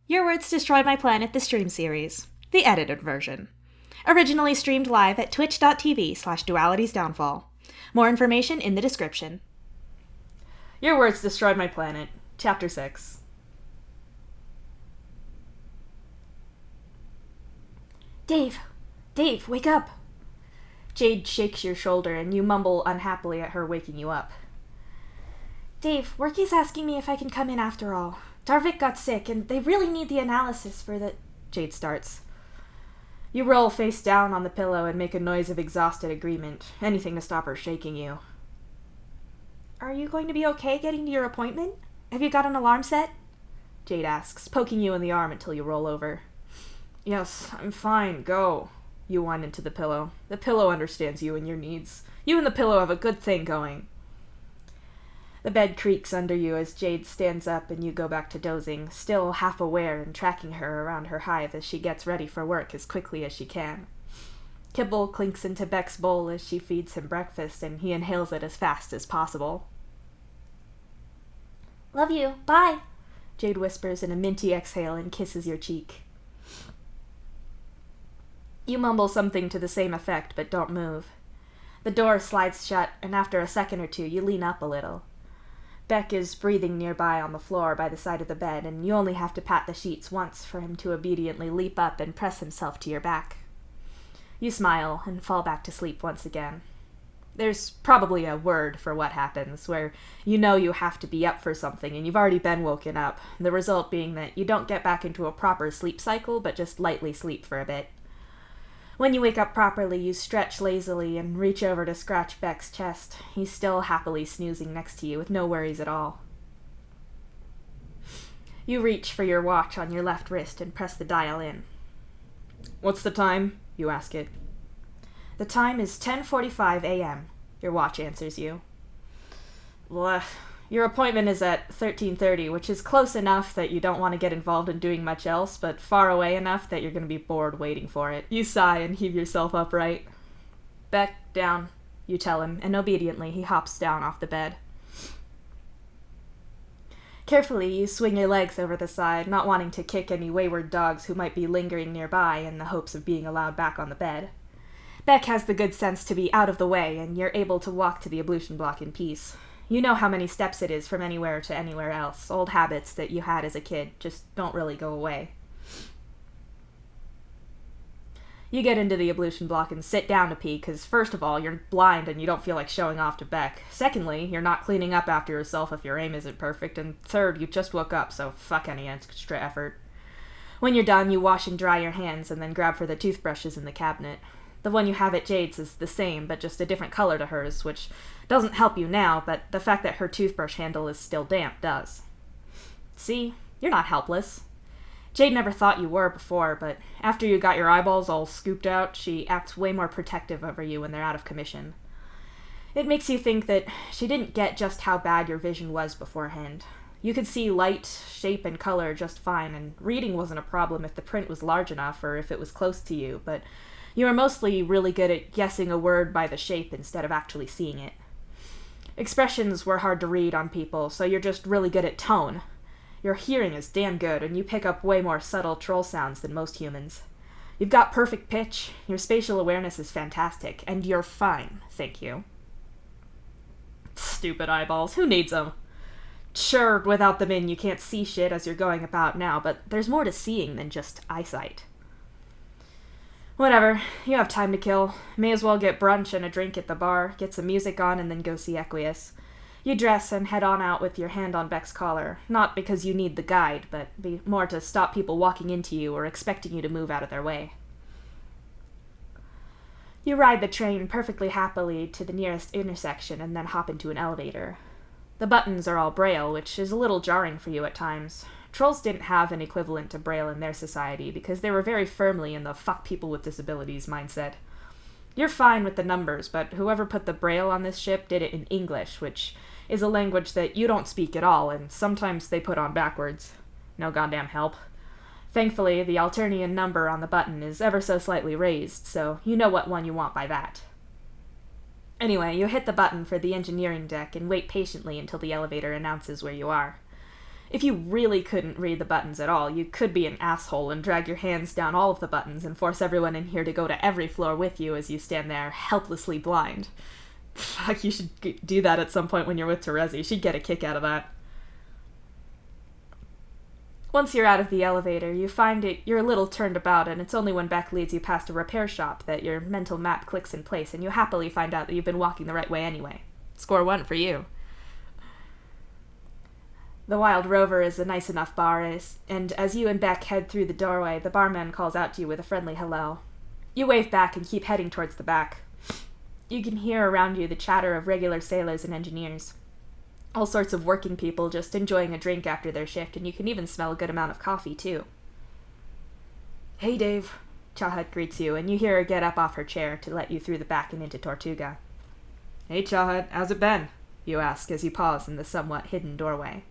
Your Words Destroyed My Planet, the stream series, the edited version. Originally streamed live at twitch.tv/dualitiesdownfall. More information in the description. Your Words Destroyed My Planet, Chapter 6. Dave, wake up. Jade shakes your shoulder and you mumble unhappily at her waking you up. Dave, Worky's asking me if I can come in after all. Darvik got sick, and they really need the analysis for the... Jade starts. You roll face down on the pillow and make a noise of exhausted agreement. Anything to stop her shaking you. Are you going to be okay getting to your appointment? Have you got an alarm set? Jade asks, poking you in the arm until you roll over. Yes, I'm fine, go. You whine into the pillow. The pillow understands you and your needs. You and the pillow have a good thing going. The bed creaks under you as Jade stands up and you go back to dozing, still half aware and tracking her around her hive as she gets ready for work as quickly as she can. Kibble clinks into Beck's bowl as she feeds him breakfast and he inhales it as fast as possible. Love you. Bye. Jade whispers in a minty exhale and kisses your cheek. You mumble something to the same effect but don't move. The door slides shut and after a second or two you lean up a little. Beck is breathing nearby on the floor by the side of the bed, and you only have to pat the sheets once for him to obediently leap up and press himself to your back. You smile and fall back to sleep once again. There's probably a word for what happens, where you know you have to be up for something and you've already been woken up, the result being that you don't get back into a proper sleep cycle, but just lightly sleep for a bit. When you wake up properly, you stretch lazily and reach over to scratch Beck's chest. He's still happily snoozing next to you with no worries at all. You reach for your watch on your left wrist and press the dial in. What's the time? You ask it. The time is 10:45 a.m. Your watch answers you. Blech. Your appointment is at 13:30, which is close enough that you don't want to get involved in doing much else, but far away enough that you're going to be bored waiting for it. You sigh and heave yourself upright. Beck, down, you tell him, and obediently he hops down off the bed. Carefully, you swing your legs over the side, not wanting to kick any wayward dogs who might be lingering nearby in the hopes of being allowed back on the bed. Beck has the good sense to be out of the way, and you're able to walk to the ablution block in peace. You know how many steps it is from anywhere to anywhere else. Old habits that you had as a kid just don't really go away. You get into the ablution block and sit down to pee because, first of all, you're blind and you don't feel like showing off to Beck. Secondly, you're not cleaning up after yourself if your aim isn't perfect. And third, you just woke up, so fuck any extra effort. When you're done, you wash and dry your hands and then grab for the toothbrushes in the cabinet. The one you have at Jade's is the same, but just a different color to hers, which doesn't help you now, but the fact that her toothbrush handle is still damp does. See, you're not helpless. Jade never thought you were before, but after you got your eyeballs all scooped out, she acts way more protective over you when they're out of commission. It makes you think that she didn't get just how bad your vision was beforehand. You could see light, shape, and color just fine, and reading wasn't a problem if the print was large enough or if it was close to you, but you are mostly really good at guessing a word by the shape instead of actually seeing it. Expressions were hard to read on people, so you're just really good at tone. Your hearing is damn good, and you pick up way more subtle troll sounds than most humans. You've got perfect pitch, your spatial awareness is fantastic, and you're fine, thank you. Stupid eyeballs, who needs them? Sure, without them in you can't see shit as you're going about now, but there's more to seeing than just eyesight. Whatever, you have time to kill. May as well get brunch and a drink at the bar, get some music on, and then go see Equius. You dress and head on out with your hand on Beck's collar, not because you need the guide, but more to stop people walking into you or expecting you to move out of their way. You ride the train perfectly happily to the nearest intersection and then hop into an elevator. The buttons are all Braille, which is a little jarring for you at times. Trolls didn't have an equivalent to Braille in their society because they were very firmly in the fuck people with disabilities mindset. You're fine with the numbers, but whoever put the Braille on this ship did it in English, which is a language that you don't speak at all, and sometimes they put on backwards. No goddamn help. Thankfully, the Alternian number on the button is ever so slightly raised, so you know what one you want by that. Anyway, you hit the button for the engineering deck and wait patiently until the elevator announces where you are. If you really couldn't read the buttons at all, you could be an asshole and drag your hands down all of the buttons and force everyone in here to go to every floor with you as you stand there helplessly blind. Fuck, you should do that at some point when you're with Terezi. She'd get a kick out of that. Once you're out of the elevator, you find you're a little turned about, and it's only when Beck leads you past a repair shop that your mental map clicks in place, and you happily find out that you've been walking the right way anyway. Score 1 for you. The Wild Rover is a nice enough bar, and as you and Beck head through the doorway, the barman calls out to you with a friendly hello. You wave back and keep heading towards the back. You can hear around you the chatter of regular sailors and engineers. All sorts of working people just enjoying a drink after their shift, and you can even smell a good amount of coffee, too. Hey, Dave, Chahat greets you, and you hear her get up off her chair to let you through the back and into Tortuga. Hey, Chahat, how's it been? You ask as you pause in the somewhat hidden doorway.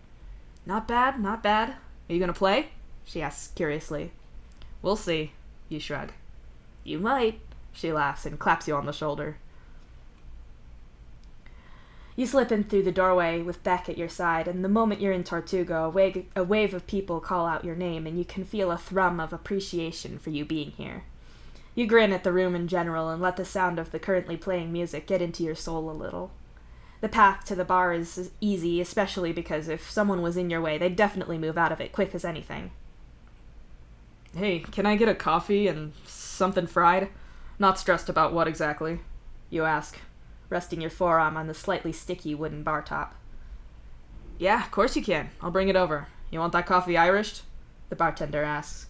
Not bad, not bad. Are you gonna play? She asks curiously. We'll see, you shrug. You might, she laughs and claps you on the shoulder. You slip in through the doorway with Beck at your side, and the moment you're in Tortuga, a wave of people call out your name, and you can feel a thrum of appreciation for you being here. You grin at the room in general and let the sound of the currently playing music get into your soul a little. The path to the bar is easy, especially because if someone was in your way, they'd definitely move out of it quick as anything. Hey, can I get a coffee and something fried? Not stressed about what exactly, you ask, resting your forearm on the slightly sticky wooden bar top. Yeah, of course you can. I'll bring it over. You want that coffee Irished? The bartender asks.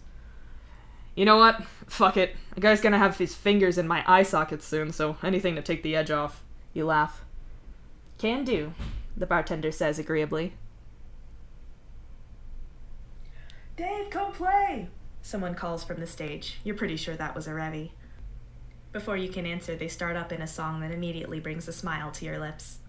You know what? Fuck it. The guy's gonna have his fingers in my eye sockets soon, so anything to take the edge off. You laugh. Can do, the bartender says agreeably. Dave, come play! Someone calls from the stage. You're pretty sure that was a Revy. Before you can answer, they start up in a song that immediately brings a smile to your lips.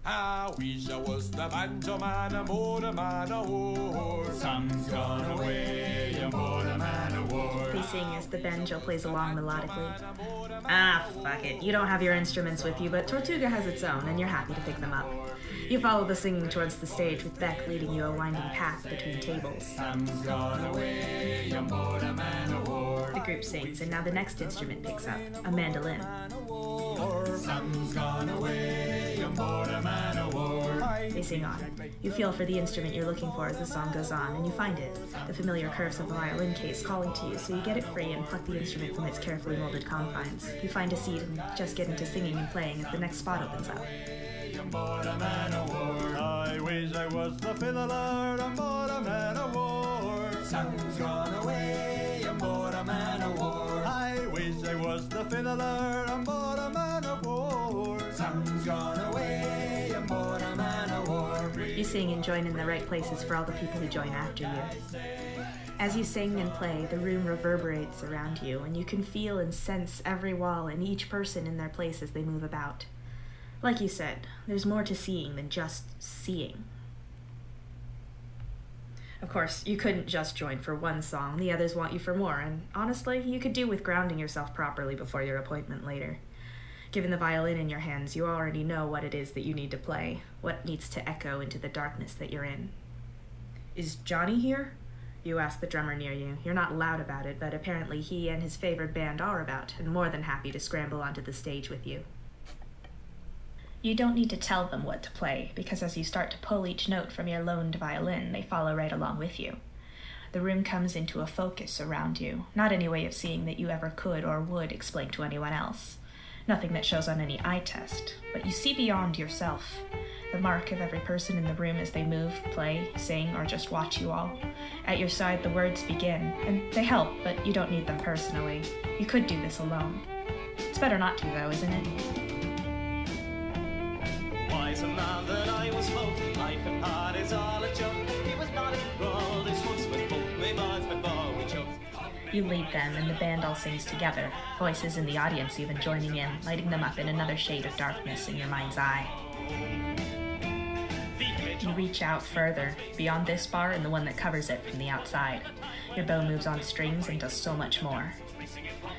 I wish I was the banjo man, a motor man, a whore. Sun's gone away, a motor man, a whore. They sing as the banjo plays along melodically. Ah, fuck it. You don't have your instruments with you, but Tortuga has its own, and you're happy to pick them up. You follow the singing towards the stage, with Beck leading you a winding path between tables. Sun's gone away, a motor man, a whore. The group sings, and now the next instrument picks up, a mandolin. Sun's gone away, a motor man, a whore. They sing on. You feel for the instrument you're looking for as the song goes on, and you find it, the familiar curves of a violin case calling to you, so you get it free and pluck the instrument from its carefully molded confines. You find a seat and just get into singing and playing as the next spot opens up. I wish I was the fiddler, a motor man, a whore. Sun's gone away, a motor man, a whore. I wish I was the fiddler, a motor man, a whore. Sun's gone away, a motor man, a whore. You sing and join in the right places for all the people who join after you. As you sing and play, the room reverberates around you, and you can feel and sense every wall and each person in their place as they move about. Like you said, there's more to seeing than just seeing. Of course, you couldn't just join for one song, the others want you for more, and honestly, you could do with grounding yourself properly before your appointment later. Given the violin in your hands, you already know what it is that you need to play, what needs to echo into the darkness that you're in. Is Johnny here? You ask the drummer near you. You're not loud about it, but apparently he and his favored band are about, and more than happy to scramble onto the stage with you. You don't need to tell them what to play, because as you start to pull each note from your loaned violin, they follow right along with you. The room comes into a focus around you, not any way of seeing that you ever could or would explain to anyone else. Nothing that shows on any eye test, but you see beyond yourself. The mark of every person in the room as they move, play, sing, or just watch you all. At your side, the words begin, and they help, but you don't need them personally. You could do this alone. It's better not to, though, isn't it? Why's a man that I was smoking? Life and heart is all a joke. He was not all this once with both my minds before we choked. You lead them, and the band all sings together, voices in the audience even joining in, lighting them up in another shade of darkness in your mind's eye. You reach out further, beyond this bar and the one that covers it from the outside. Your bow moves on strings and does so much more.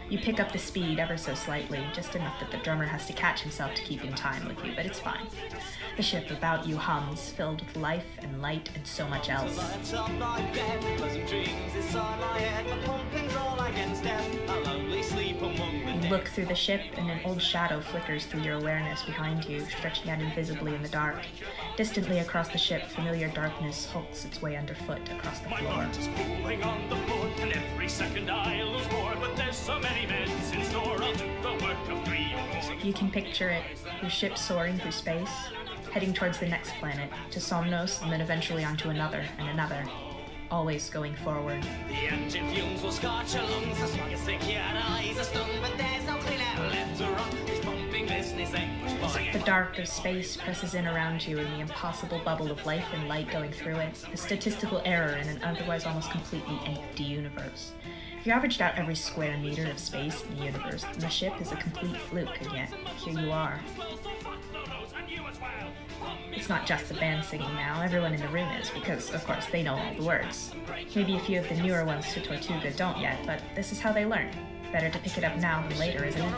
You pick up the speed ever so slightly, just enough that the drummer has to catch himself to keep in time with you, but it's fine. The ship about you hums, filled with life and light and so much else. You look through the ship and an old shadow flickers through your awareness behind you, stretching out invisibly in the dark. Distantly across the ship, familiar darkness hulks its way underfoot across the floor. On the floor, and every second I lose more, but there's so many beds in store, I'll do the work of 3 or 4. You can picture it, your ship soaring through space, heading towards the next planet, to Somnos, and then eventually onto another and another, always going forward. The engine fumes will scorch your lungs, the smog is thick, your eyes are stung, but there's no clean air left to run. This pumping business ain't much fun. The dark of space presses in around you in the impossible bubble of life and light going through it, a statistical error in an otherwise almost completely empty universe. If you averaged out every square meter of space in the universe, then the ship is a complete fluke, and yet, here you are. It's not just the band singing now, everyone in the room is, because, of course, they know all the words. Maybe a few of the newer ones to Tortuga don't yet, but this is how they learn. Better to pick it up now than later, isn't it?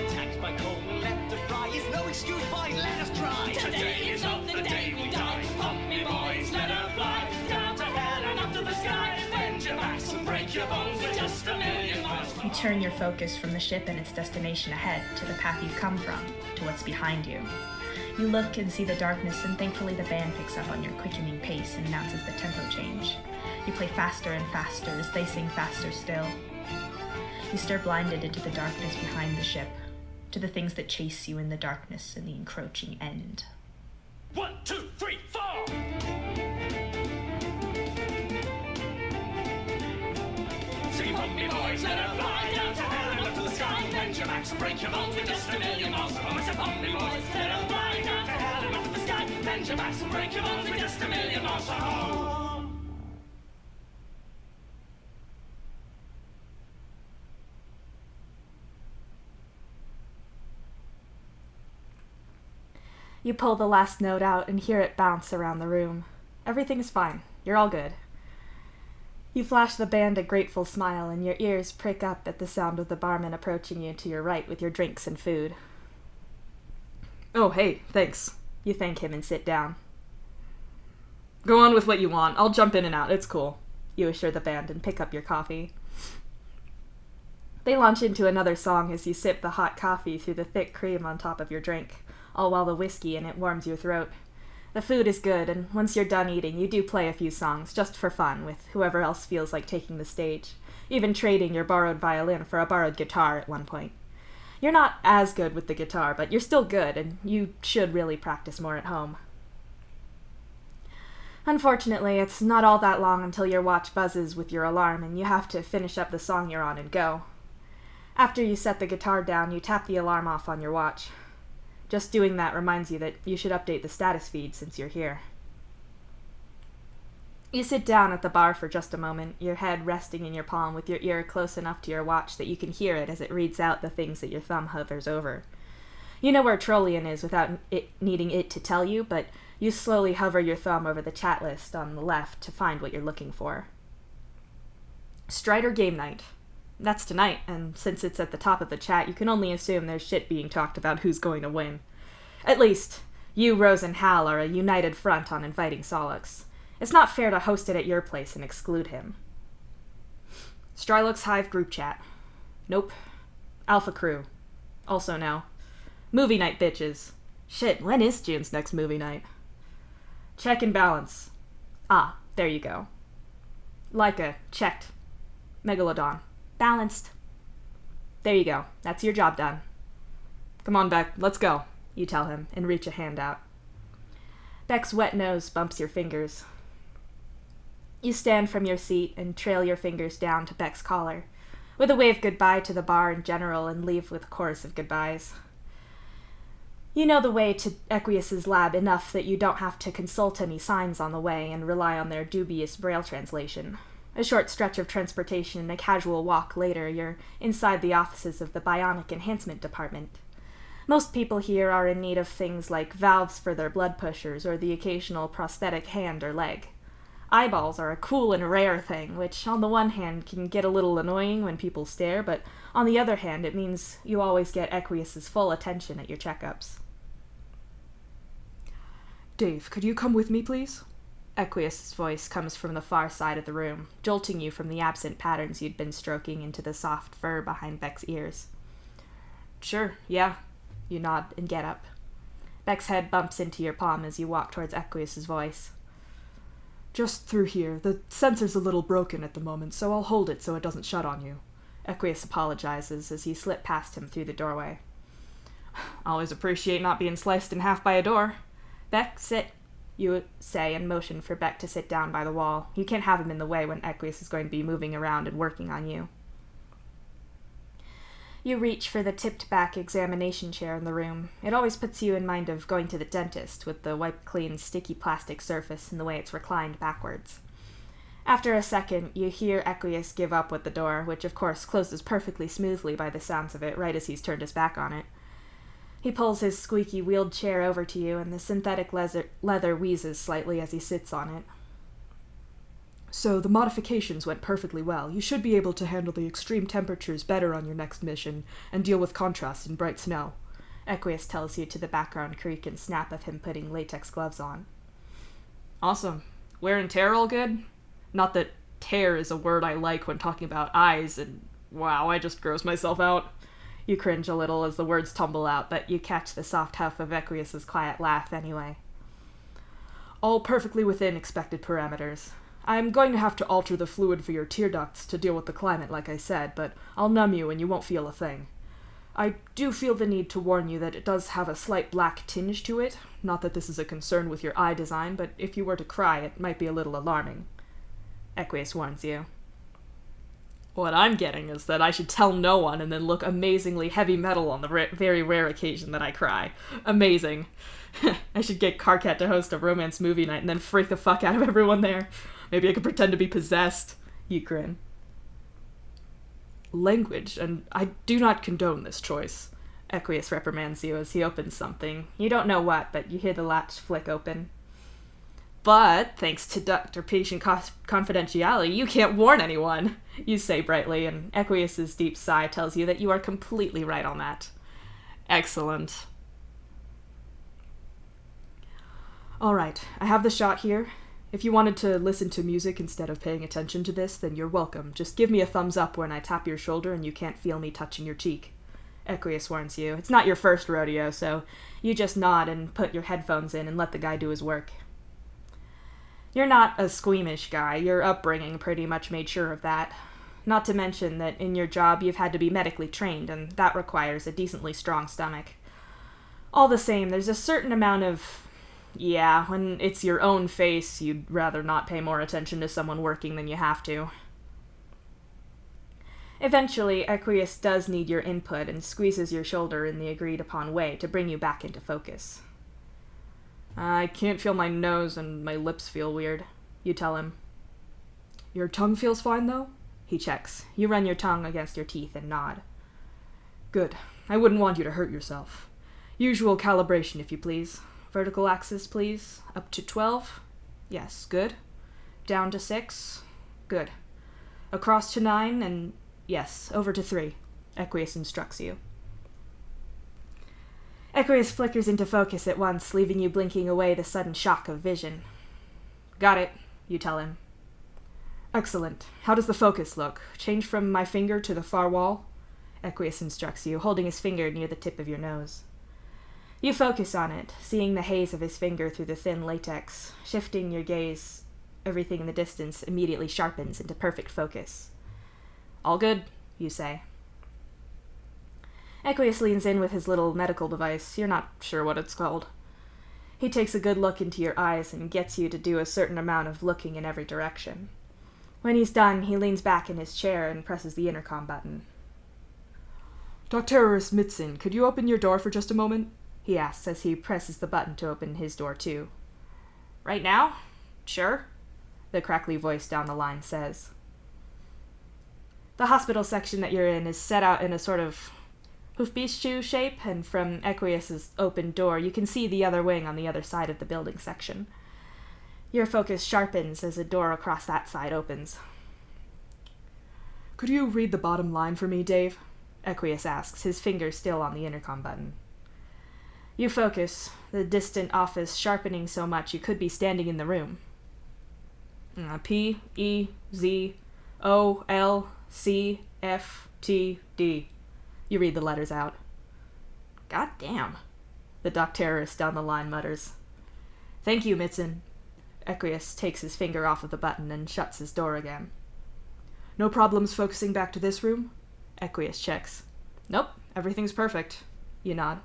Attacked by cold and left to fry is no excuse, boys, let us try. Today is not the day we die. Pump me, boys, let her fly. Down to hell and up to the sky. Bend your backs and break your bones with just a million miles. You turn your focus from the ship and its destination ahead to the path you've come from, to what's behind you. You look and see the darkness, and thankfully the band picks up on your quickening pace and announces the tempo change. You play faster and faster as they sing faster still. You stare blinded into the darkness behind the ship, to the things that chase you in the darkness and the encroaching end. 1, 2, 3, 4. Sing from me, boys, let her fly down to hell and up to the sky. Bend your backs and break your bones with just a million miles. Oh, it's from me, boys, let her fly down to hell and up to the sky. Bend your backs and break your bones with just a million miles. Oh. You pull the last note out and hear it bounce around the room. Everything's fine. You're all good. You flash the band a grateful smile, and your ears prick up at the sound of the barman approaching you to your right with your drinks and food. Oh, hey, thanks. You thank him and sit down. Go on with what you want. I'll jump in and out. It's cool. You assure the band and pick up your coffee. They launch into another song as you sip the hot coffee through the thick cream on top of your drink, all while the whiskey in it warms your throat. The food is good, and once you're done eating, you do play a few songs, just for fun, with whoever else feels like taking the stage, even trading your borrowed violin for a borrowed guitar at one point. You're not as good with the guitar, but you're still good, and you should really practice more at home. Unfortunately, it's not all that long until your watch buzzes with your alarm, and you have to finish up the song you're on and go. After you set the guitar down, you tap the alarm off on your watch. Just doing that reminds you that you should update the status feed since you're here. You sit down at the bar for just a moment, your head resting in your palm with your ear close enough to your watch that you can hear it as it reads out the things that your thumb hovers over. You know where Trollian is without it needing it to tell you, but you slowly hover your thumb over the chat list on the left to find what you're looking for. Strider Game Night. That's tonight, and since it's at the top of the chat, you can only assume there's shit being talked about who's going to win. At least, you, Rose, and Hal are a united front on inviting Solix. It's not fair to host it at your place and exclude him. Strylux Hive group chat. Nope. Alpha Crew. Also no. Movie night, bitches. Shit, when is June's next movie night? Check and balance. Ah, there you go. Leica, checked. Megalodon. Balanced. There you go. That's your job done. Come on, Beck. Let's go, you tell him, and reach a hand out. Beck's wet nose bumps your fingers. You stand from your seat and trail your fingers down to Beck's collar, with a wave goodbye to the bar in general and leave with a chorus of goodbyes. You know the way to Equius's lab enough that you don't have to consult any signs on the way and rely on their dubious braille translation. A short stretch of transportation and a casual walk later, you're inside the offices of the Bionic Enhancement Department. Most people here are in need of things like valves for their blood pushers or the occasional prosthetic hand or leg. Eyeballs are a cool and rare thing, which on the one hand can get a little annoying when people stare, but on the other hand it means you always get Equius's full attention at your checkups. Dave, could you come with me, please? Equius's voice comes from the far side of the room, jolting you from the absent patterns you'd been stroking into the soft fur behind Beck's ears. Sure, yeah. You nod and get up. Beck's head bumps into your palm as you walk towards Equius's voice. Just through here. The sensor's a little broken at the moment, so I'll hold it so it doesn't shut on you. Equius apologizes as you slip past him through the doorway. Always appreciate not being sliced in half by a door. Beck, sit, you say, and motion for Beck to sit down by the wall. You can't have him in the way when Equius is going to be moving around and working on you. You reach for the tipped-back examination chair in the room. It always puts you in mind of going to the dentist, with the wiped-clean, sticky plastic surface and the way it's reclined backwards. After a second, you hear Equius give up with the door, which of course closes perfectly smoothly by the sounds of it, right as he's turned his back on it. He pulls his squeaky wheeled chair over to you, and the synthetic leather wheezes slightly as he sits on it. So the modifications went perfectly well. You should be able to handle the extreme temperatures better on your next mission and deal with contrast in bright snow, Equius tells you to the background creak and snap of him putting latex gloves on. Awesome. Wear and tear all good? Not that tear is a word I like when talking about eyes, and wow, I just gross myself out. You cringe a little as the words tumble out, but you catch the soft huff of Equius's quiet laugh anyway. All perfectly within expected parameters. I'm going to have to alter the fluid for your tear ducts to deal with the climate, like I said, but I'll numb you and you won't feel a thing. I do feel the need to warn you that it does have a slight black tinge to it. Not that this is a concern with your eye design, but if you were to cry, it might be a little alarming. Equius warns you. What I'm getting is that I should tell no one and then look amazingly heavy metal on the very rare occasion that I cry. Amazing. I should get Carcat to host a romance movie night and then freak the fuck out of everyone there. Maybe I could pretend to be possessed. You grin. Language, and I do not condone this choice. Equius reprimands you as he opens something. You don't know what, but you hear the latch flick open. But, thanks to doctor-patient confidentiality, you can't warn anyone, you say brightly, and Equius's deep sigh tells you that you are completely right on that. Excellent. All right, I have the shot here. If you wanted to listen to music instead of paying attention to this, then you're welcome. Just give me a thumbs up when I tap your shoulder and you can't feel me touching your cheek. Equius warns you. It's not your first rodeo, so you just nod and put your headphones in and let the guy do his work. You're not a squeamish guy. Your upbringing pretty much made sure of that. Not to mention that in your job you've had to be medically trained, and that requires a decently strong stomach. All the same, there's a certain amount of... Yeah, when it's your own face, you'd rather not pay more attention to someone working than you have to. Eventually, Equius does need your input and squeezes your shoulder in the agreed-upon way to bring you back into focus. I can't feel my nose and my lips feel weird, you tell him. Your tongue feels fine, though? He checks. You run your tongue against your teeth and nod. Good. I wouldn't want you to hurt yourself. Usual calibration, if you please. Vertical axis, please. Up to 12. Yes, good. Down to 6. Good. Across to 9, and yes, over to 3. Equius instructs you. Equius flickers into focus at once, leaving you blinking away the sudden shock of vision. Got it, you tell him. Excellent. How does the focus look? Change from my finger to the far wall? Equius instructs you, holding his finger near the tip of your nose. You focus on it, seeing the haze of his finger through the thin latex. Shifting your gaze, everything in the distance immediately sharpens into perfect focus. All good, you say. Equius leans in with his little medical device. You're not sure what it's called. He takes a good look into your eyes and gets you to do a certain amount of looking in every direction. When he's done, he leans back in his chair and presses the intercom button. Dr. Mitsin, could you open your door for just a moment? He asks as he presses the button to open his door too. Right now? Sure, the crackly voice down the line says. The hospital section that you're in is set out in a sort of hoofbeast shape, and from Equius's open door you can see the other wing on the other side of the building section. Your focus sharpens as a door across that side opens. Could you read the bottom line for me, Dave? Equius asks, his finger still on the intercom button. You focus, the distant office sharpening so much you could be standing in the room. P, E, Z, O, L, C, F, T, D. You read the letters out. God damn, the dock terrorist down the line mutters. Thank you, Mitson. Equius takes his finger off of the button and shuts his door again. No problems focusing back to this room? Equius checks. Nope, everything's perfect. You nod.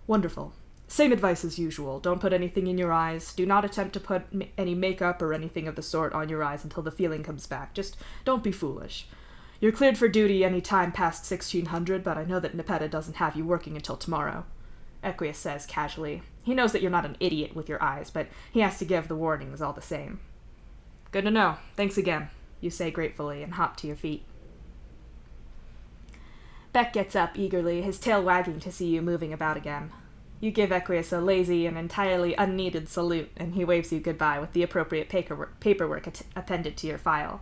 Wonderful. Same advice as usual. Don't put anything in your eyes. Do not attempt to put any makeup or anything of the sort on your eyes until the feeling comes back. Just don't be foolish. You're cleared for duty any time past 1600, but I know that Nepeta doesn't have you working until tomorrow. Equius says casually. He knows that you're not an idiot with your eyes, but he has to give the warnings all the same. Good to know. Thanks again, you say gratefully and hop to your feet. Beck gets up eagerly, his tail wagging to see you moving about again. You give Equius a lazy and entirely unneeded salute, and he waves you goodbye with the appropriate paperwork appended to your file.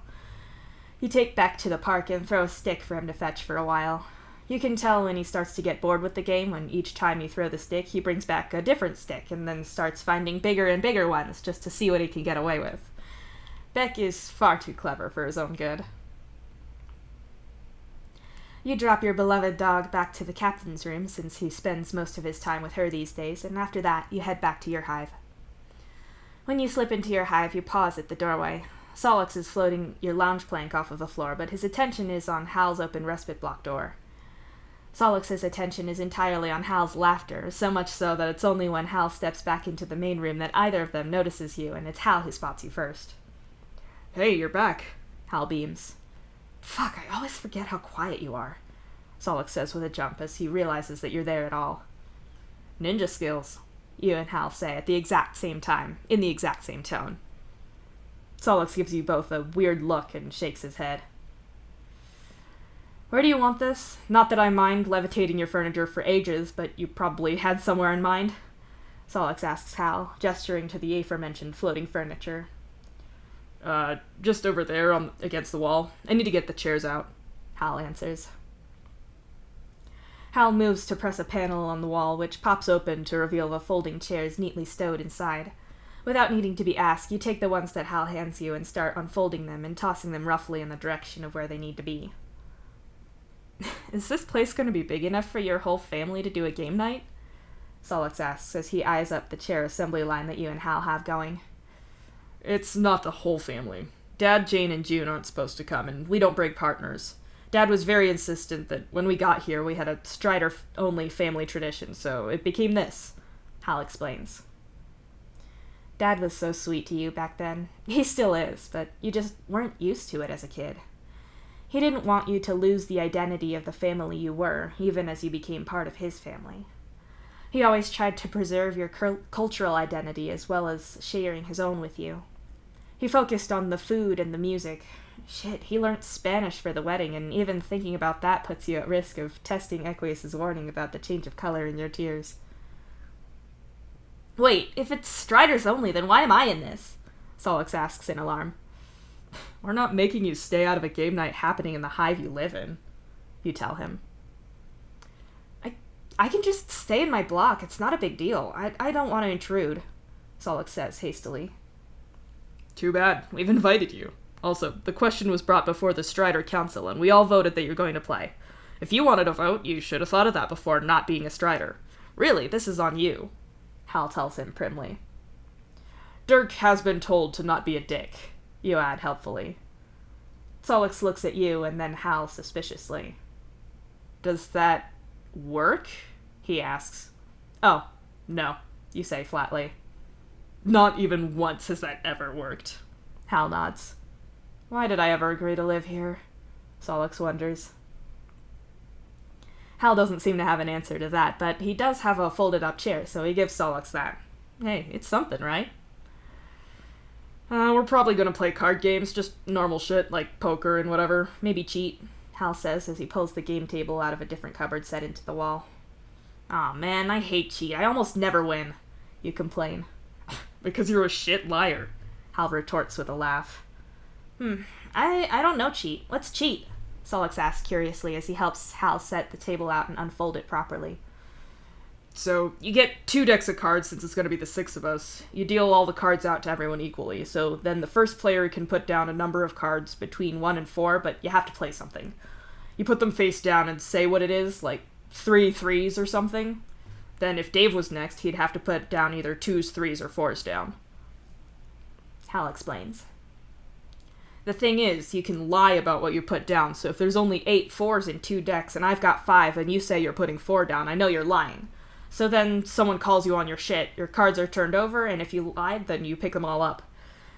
You take Beck to the park and throw a stick for him to fetch for a while. You can tell when he starts to get bored with the game when each time you throw the stick, he brings back a different stick and then starts finding bigger and bigger ones just to see what he can get away with. Beck is far too clever for his own good. You drop your beloved dog back to the captain's room, since he spends most of his time with her these days, and after that, you head back to your hive. When you slip into your hive, you pause at the doorway. Solix is floating your lounge plank off of the floor, but his attention is on Hal's open respite block door. Solix's attention is entirely on Hal's laughter, so much so that it's only when Hal steps back into the main room that either of them notices you, and it's Hal who spots you first. Hey, you're back, Hal beams. Fuck, I always forget how quiet you are, Solix says with a jump as he realizes that you're there at all. Ninja skills, you and Hal say at the exact same time, in the exact same tone. Solix gives you both a weird look and shakes his head. Where do you want this? Not that I mind levitating your furniture for ages, but you probably had somewhere in mind, Solix asks Hal, gesturing to the aforementioned floating furniture. Just over there against the wall. I need to get the chairs out, Hal answers. Hal moves to press a panel on the wall, which pops open to reveal the folding chairs neatly stowed inside. Without needing to be asked, you take the ones that Hal hands you and start unfolding them and tossing them roughly in the direction of where they need to be. Is this place going to be big enough for your whole family to do a game night? Solix asks as he eyes up the chair assembly line that you and Hal have going. It's not the whole family. Dad, Jane, and June aren't supposed to come, and we don't break partners. Dad was very insistent that when we got here, we had a Strider-only family tradition, so it became this, Hal explains. Dad was so sweet to you back then. He still is, but you just weren't used to it as a kid. He didn't want you to lose the identity of the family you were, even as you became part of his family. He always tried to preserve your cultural identity as well as sharing his own with you. He focused on the food and the music. Shit, he learnt Spanish for the wedding, and even thinking about that puts you at risk of testing Equius' warning about the change of color in your tears. Wait, if it's Striders only, then why am I in this? Solix asks in alarm. We're not making you stay out of a game night happening in the hive you live in, you tell him. I can just stay in my block. It's not a big deal. I don't want to intrude, Solix says hastily. Too bad. We've invited you. Also, the question was brought before the Strider Council, and we all voted that you're going to play. If you wanted to vote, you should have thought of that before not being a Strider. Really, this is on you, Hal tells him primly. Dirk has been told to not be a dick, you add helpfully. Solix looks at you and then Hal suspiciously. Does that work? He asks. Oh, no, you say flatly. Not even once has that ever worked, Hal nods. Why did I ever agree to live here? Solix wonders. Hal doesn't seem to have an answer to that, but he does have a folded-up chair, so he gives Solix that. Hey, it's something, right? We're probably gonna play card games, just normal shit, like poker and whatever. Maybe cheat, Hal says as he pulls the game table out of a different cupboard set into the wall. Aw, man, I hate cheat. I almost never win, you complain. Because you're a shit liar, Hal retorts with a laugh. I don't know cheat. Let's cheat, Solix asks curiously as he helps Hal set the table out and unfold it properly. So, you get 2 decks of cards since it's going to be the 6 of us. You deal all the cards out to everyone equally, so then the first player can put down a number of cards between 1 and 4, but you have to play something. You put them face down and say what it is, like 3 3s or something. Then if Dave was next, he'd have to put down either 2s, 3s, or 4s down. Hal explains. The thing is, you can lie about what you put down, so if there's only 8 4s in 2 decks and I've got 5 and you say you're putting 4 down, I know you're lying. So then someone calls you on your shit, your cards are turned over, and if you lied, then you pick them all up.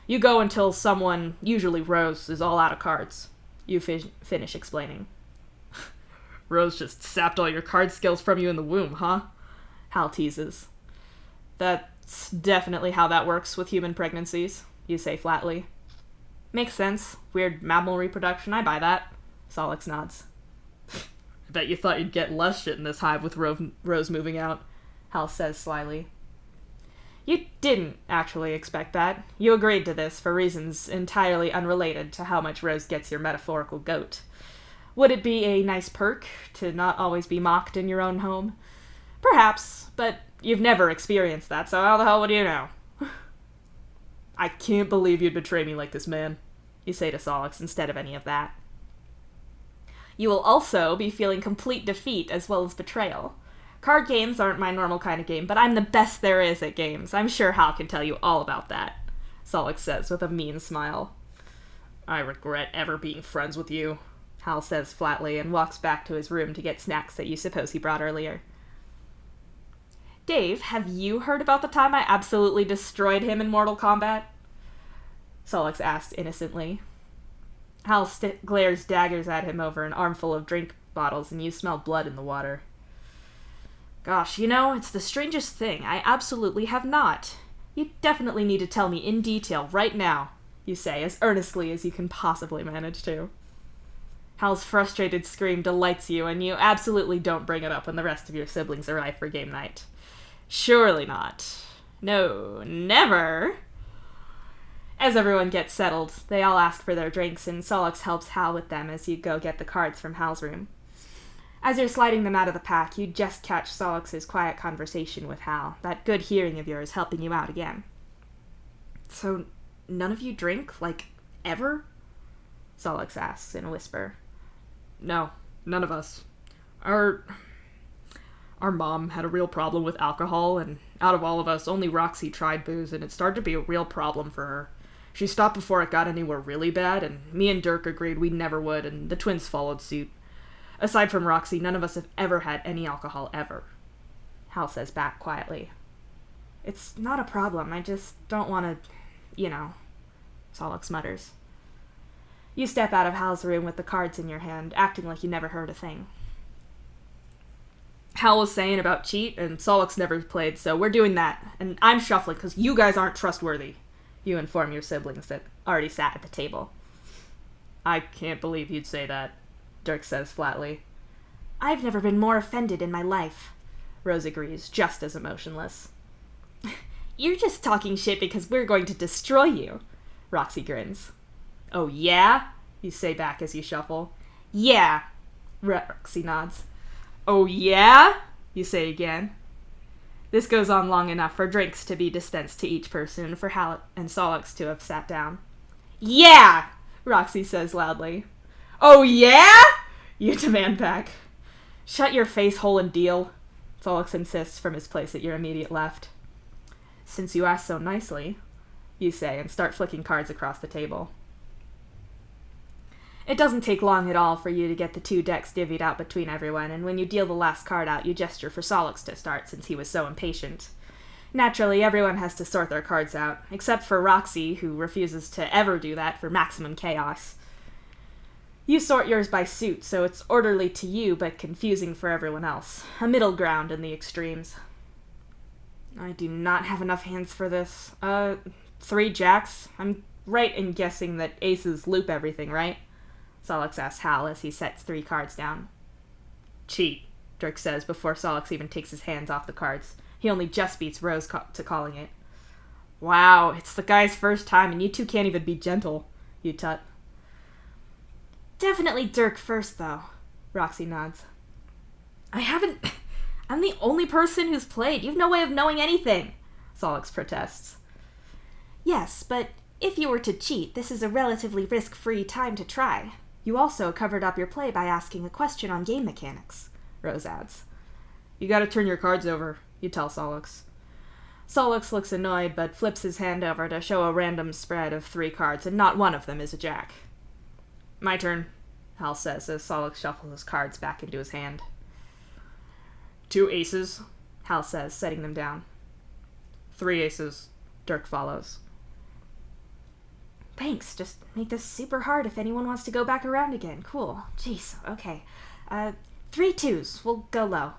You go until someone, usually Rose, is all out of cards. You finish explaining. Rose just sapped all your card skills from you in the womb, huh? Hal teases. That's definitely how that works with human pregnancies, you say flatly. Makes sense. Weird mammal reproduction, I buy that. Solix nods. I bet you thought you'd get less shit in this hive with Rose moving out, Hal says slyly. You didn't actually expect that. You agreed to this for reasons entirely unrelated to how much Rose gets your metaphorical goat. Would it be a nice perk to not always be mocked in your own home? Perhaps, but you've never experienced that, so how the hell would you know? I can't believe you'd betray me like this, man, you say to Solix instead of any of that. You will also be feeling complete defeat as well as betrayal. Card games aren't my normal kind of game, but I'm the best there is at games. I'm sure Hal can tell you all about that, Solix says with a mean smile. I regret ever being friends with you, Hal says flatly and walks back to his room to get snacks that you suppose he brought earlier. Dave, have you heard about the time I absolutely destroyed him in Mortal Kombat? Solix asked innocently. Hal glares daggers at him over an armful of drink bottles, and you smell blood in the water. Gosh, it's the strangest thing. I absolutely have not. You definitely need to tell me in detail right now, you say, as earnestly as you can possibly manage to. Hal's frustrated scream delights you, and you absolutely don't bring it up when the rest of your siblings arrive for game night. Surely not. No, never. As everyone gets settled, they all ask for their drinks, and Solix helps Hal with them as you go get the cards from Hal's room. As you're sliding them out of the pack, you just catch Solix's quiet conversation with Hal, that good hearing of yours helping you out again. So, none of you drink, like, ever? Solix asks in a whisper. No, none of us. Our mom had a real problem with alcohol, and out of all of us, only Roxy tried booze, and it started to be a real problem for her. She stopped before it got anywhere really bad, and me and Dirk agreed we never would, and the twins followed suit. Aside from Roxy, none of us have ever had any alcohol ever, Hal says back quietly. It's not a problem, I just don't want to, Solix mutters. You step out of Hal's room with the cards in your hand, acting like you never heard a thing. Hal was saying about cheat, and Solix never played, so we're doing that, and I'm shuffling because you guys aren't trustworthy, you inform your siblings that already sat at the table. I can't believe you'd say that, Dirk says flatly. I've never been more offended in my life, Rose agrees, just as emotionless. You're just talking shit because we're going to destroy you, Roxy grins. Oh yeah? You say back as you shuffle. Yeah, Roxy nods. Oh yeah? You say again. This goes on long enough for drinks to be dispensed to each person and for Hal and Solix to have sat down. Yeah! Roxy says loudly. Oh yeah? You demand back. Shut your face hole and deal, Solix insists from his place at your immediate left. Since you asked so nicely, you say, and start flicking cards across the table. It doesn't take long at all for you to get the 2 decks divvied out between everyone, and when you deal the last card out, you gesture for Solix to start since he was so impatient. Naturally, everyone has to sort their cards out, except for Roxy, who refuses to ever do that for maximum chaos. You sort yours by suit, so it's orderly to you but confusing for everyone else. A middle ground in the extremes. I do not have enough hands for this. 3 jacks? I'm right in guessing that aces loop everything, right? Solix asks Hal as he sets 3 cards down. Cheat, Dirk says before Solix even takes his hands off the cards. He only just beats Rose to calling it. Wow, it's the guy's first time and you two can't even be gentle, you tut. Definitely Dirk first, though, Roxy nods. I I'm the only person who's played. You've no way of knowing anything, Solix protests. Yes, but if you were to cheat, this is a relatively risk-free time to try. You also covered up your play by asking a question on game mechanics, Rose adds. You gotta turn your cards over, you tell Solix. Solix looks annoyed, but flips his hand over to show a random spread of 3 cards, and not one of them is a jack. My turn, Hal says as Solix shuffles his cards back into his hand. 2 aces, Hal says, setting them down. 3 aces, Dirk follows. Thanks, just make this super hard if anyone wants to go back around again. Cool. Jeez, okay. 3 twos, we'll go low,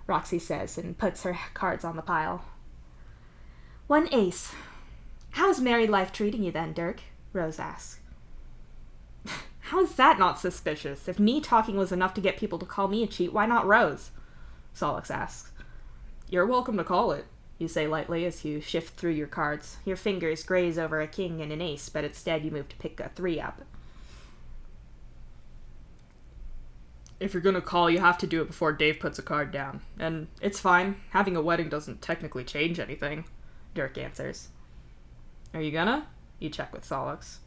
Roxy says and puts her cards on the pile. 1 ace. How's married life treating you then, Dirk? Rose asks. How's that not suspicious? If me talking was enough to get people to call me a cheat, why not Rose? Solix asks. You're welcome to call it, you say lightly as you shift through your cards. Your fingers graze over a king and an ace, but instead you move to pick a 3 up. If you're gonna call, you have to do it before Dave puts a card down. And it's fine. Having a wedding doesn't technically change anything, Dirk answers. Are you gonna? You check with Solix.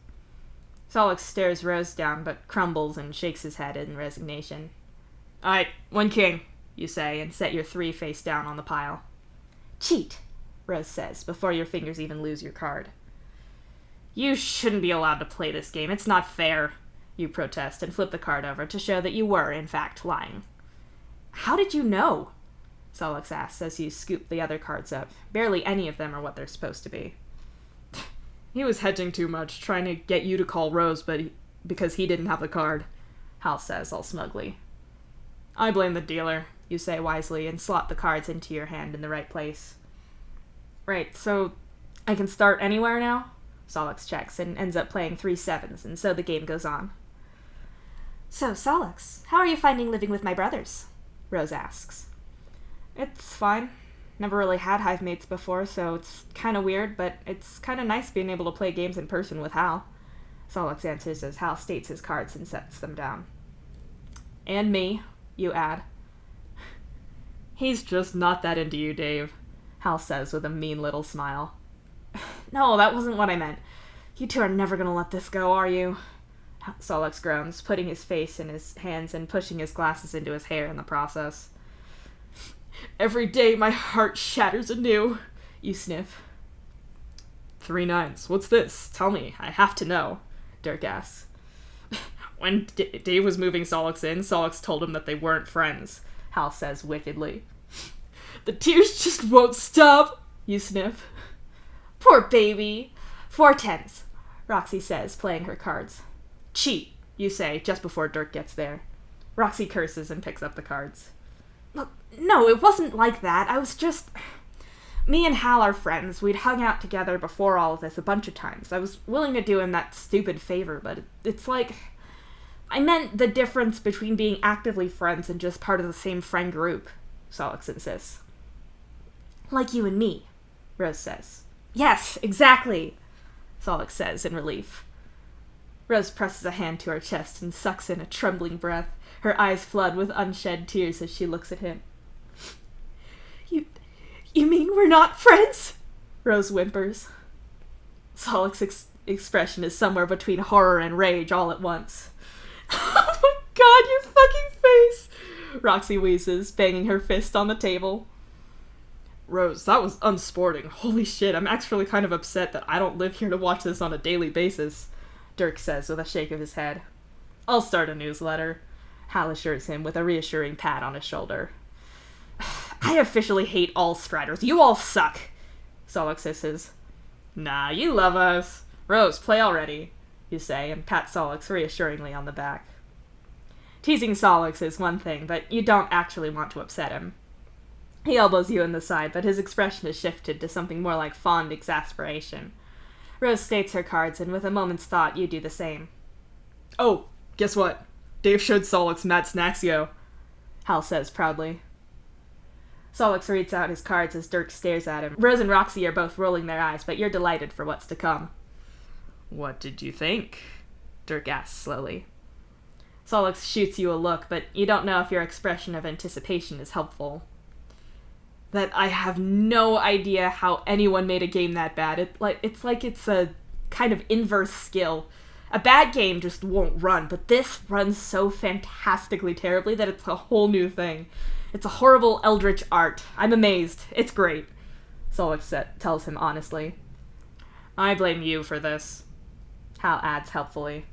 Solix stares Rose down, but crumbles and shakes his head in resignation. Alright, 1 king, you say, and set your 3 face down on the pile. Cheat, Rose says, before your fingers even lose your card. You shouldn't be allowed to play this game. It's not fair, you protest and flip the card over to show that you were, in fact, lying. How did you know? Solix asks as you scoop the other cards up. Barely any of them are what they're supposed to be. He was hedging too much, trying to get you to call Rose, but because he didn't have the card, Hal says, all smugly. I blame the dealer, you say wisely, and slot the cards into your hand in the right place. Right, so I can start anywhere now? Solix checks and ends up playing 3 sevens, and so the game goes on. So, Solix, how are you finding living with my brothers? Rose asks. It's fine. Never really had hive mates before, so it's kind of weird, but it's kind of nice being able to play games in person with Hal. Solix answers as Hal states his cards and sets them down. And me, you add. He's just not that into you, Dave, Hal says with a mean little smile. No, that wasn't what I meant. You 2 are never gonna let this go, are you? Solix groans, putting his face in his hands and pushing his glasses into his hair in the process. Every day my heart shatters anew, you sniff. 3 9s. What's this? Tell me. I have to know, Dirk asks. When Dave was moving Solix in, Solix told him that they weren't friends, Hal says wickedly. The tears just won't stop, you sniff. Poor baby. 4 10s, Roxy says, playing her cards. Cheat, you say, just before Dirk gets there. Roxy curses and picks up the cards. Look, no, it wasn't like that. I was just... Me and Hal are friends. We'd hung out together before all of this a bunch of times. I was willing to do him that stupid favor, but it's like... I meant the difference between being actively friends and just part of the same friend group, Solix insists. Like you and me, Rose says. Yes, exactly, Solix says in relief. Rose presses a hand to her chest and sucks in a trembling breath. Her eyes flood with unshed tears as she looks at him. You mean we're not friends? Rose whimpers. Solix's expression is somewhere between horror and rage all at once. Oh my god, your fucking face! Roxy wheezes, banging her fist on the table. Rose, that was unsporting. Holy shit, I'm actually kind of upset that I don't live here to watch this on a daily basis, Dirk says with a shake of his head. I'll start a newsletter, Hal assures him with a reassuring pat on his shoulder. I officially hate all Striders. You all suck, Solix hisses. Nah, you love us. Rose, play already, you say, and pat Solix reassuringly on the back. Teasing Solix is one thing, but you don't actually want to upset him. He elbows you in the side, but his expression has shifted to something more like fond exasperation. Rose states her cards, and with a moment's thought, you do the same. Oh, guess what? Dave showed Solix Mad Snaxio, Hal says proudly. Solix reads out his cards as Dirk stares at him. Rose and Roxy are both rolling their eyes, but you're delighted for what's to come. What did you think? Dirk asks slowly. Solix shoots you a look, but you don't know if your expression of anticipation is helpful. That I have no idea how anyone made a game that bad. It's like it's a kind of inverse skill. A bad game just won't run, but this runs so fantastically terribly that it's a whole new thing. It's a horrible eldritch art. I'm amazed. It's great, Solix tells him honestly. I blame you for this, Hal adds helpfully.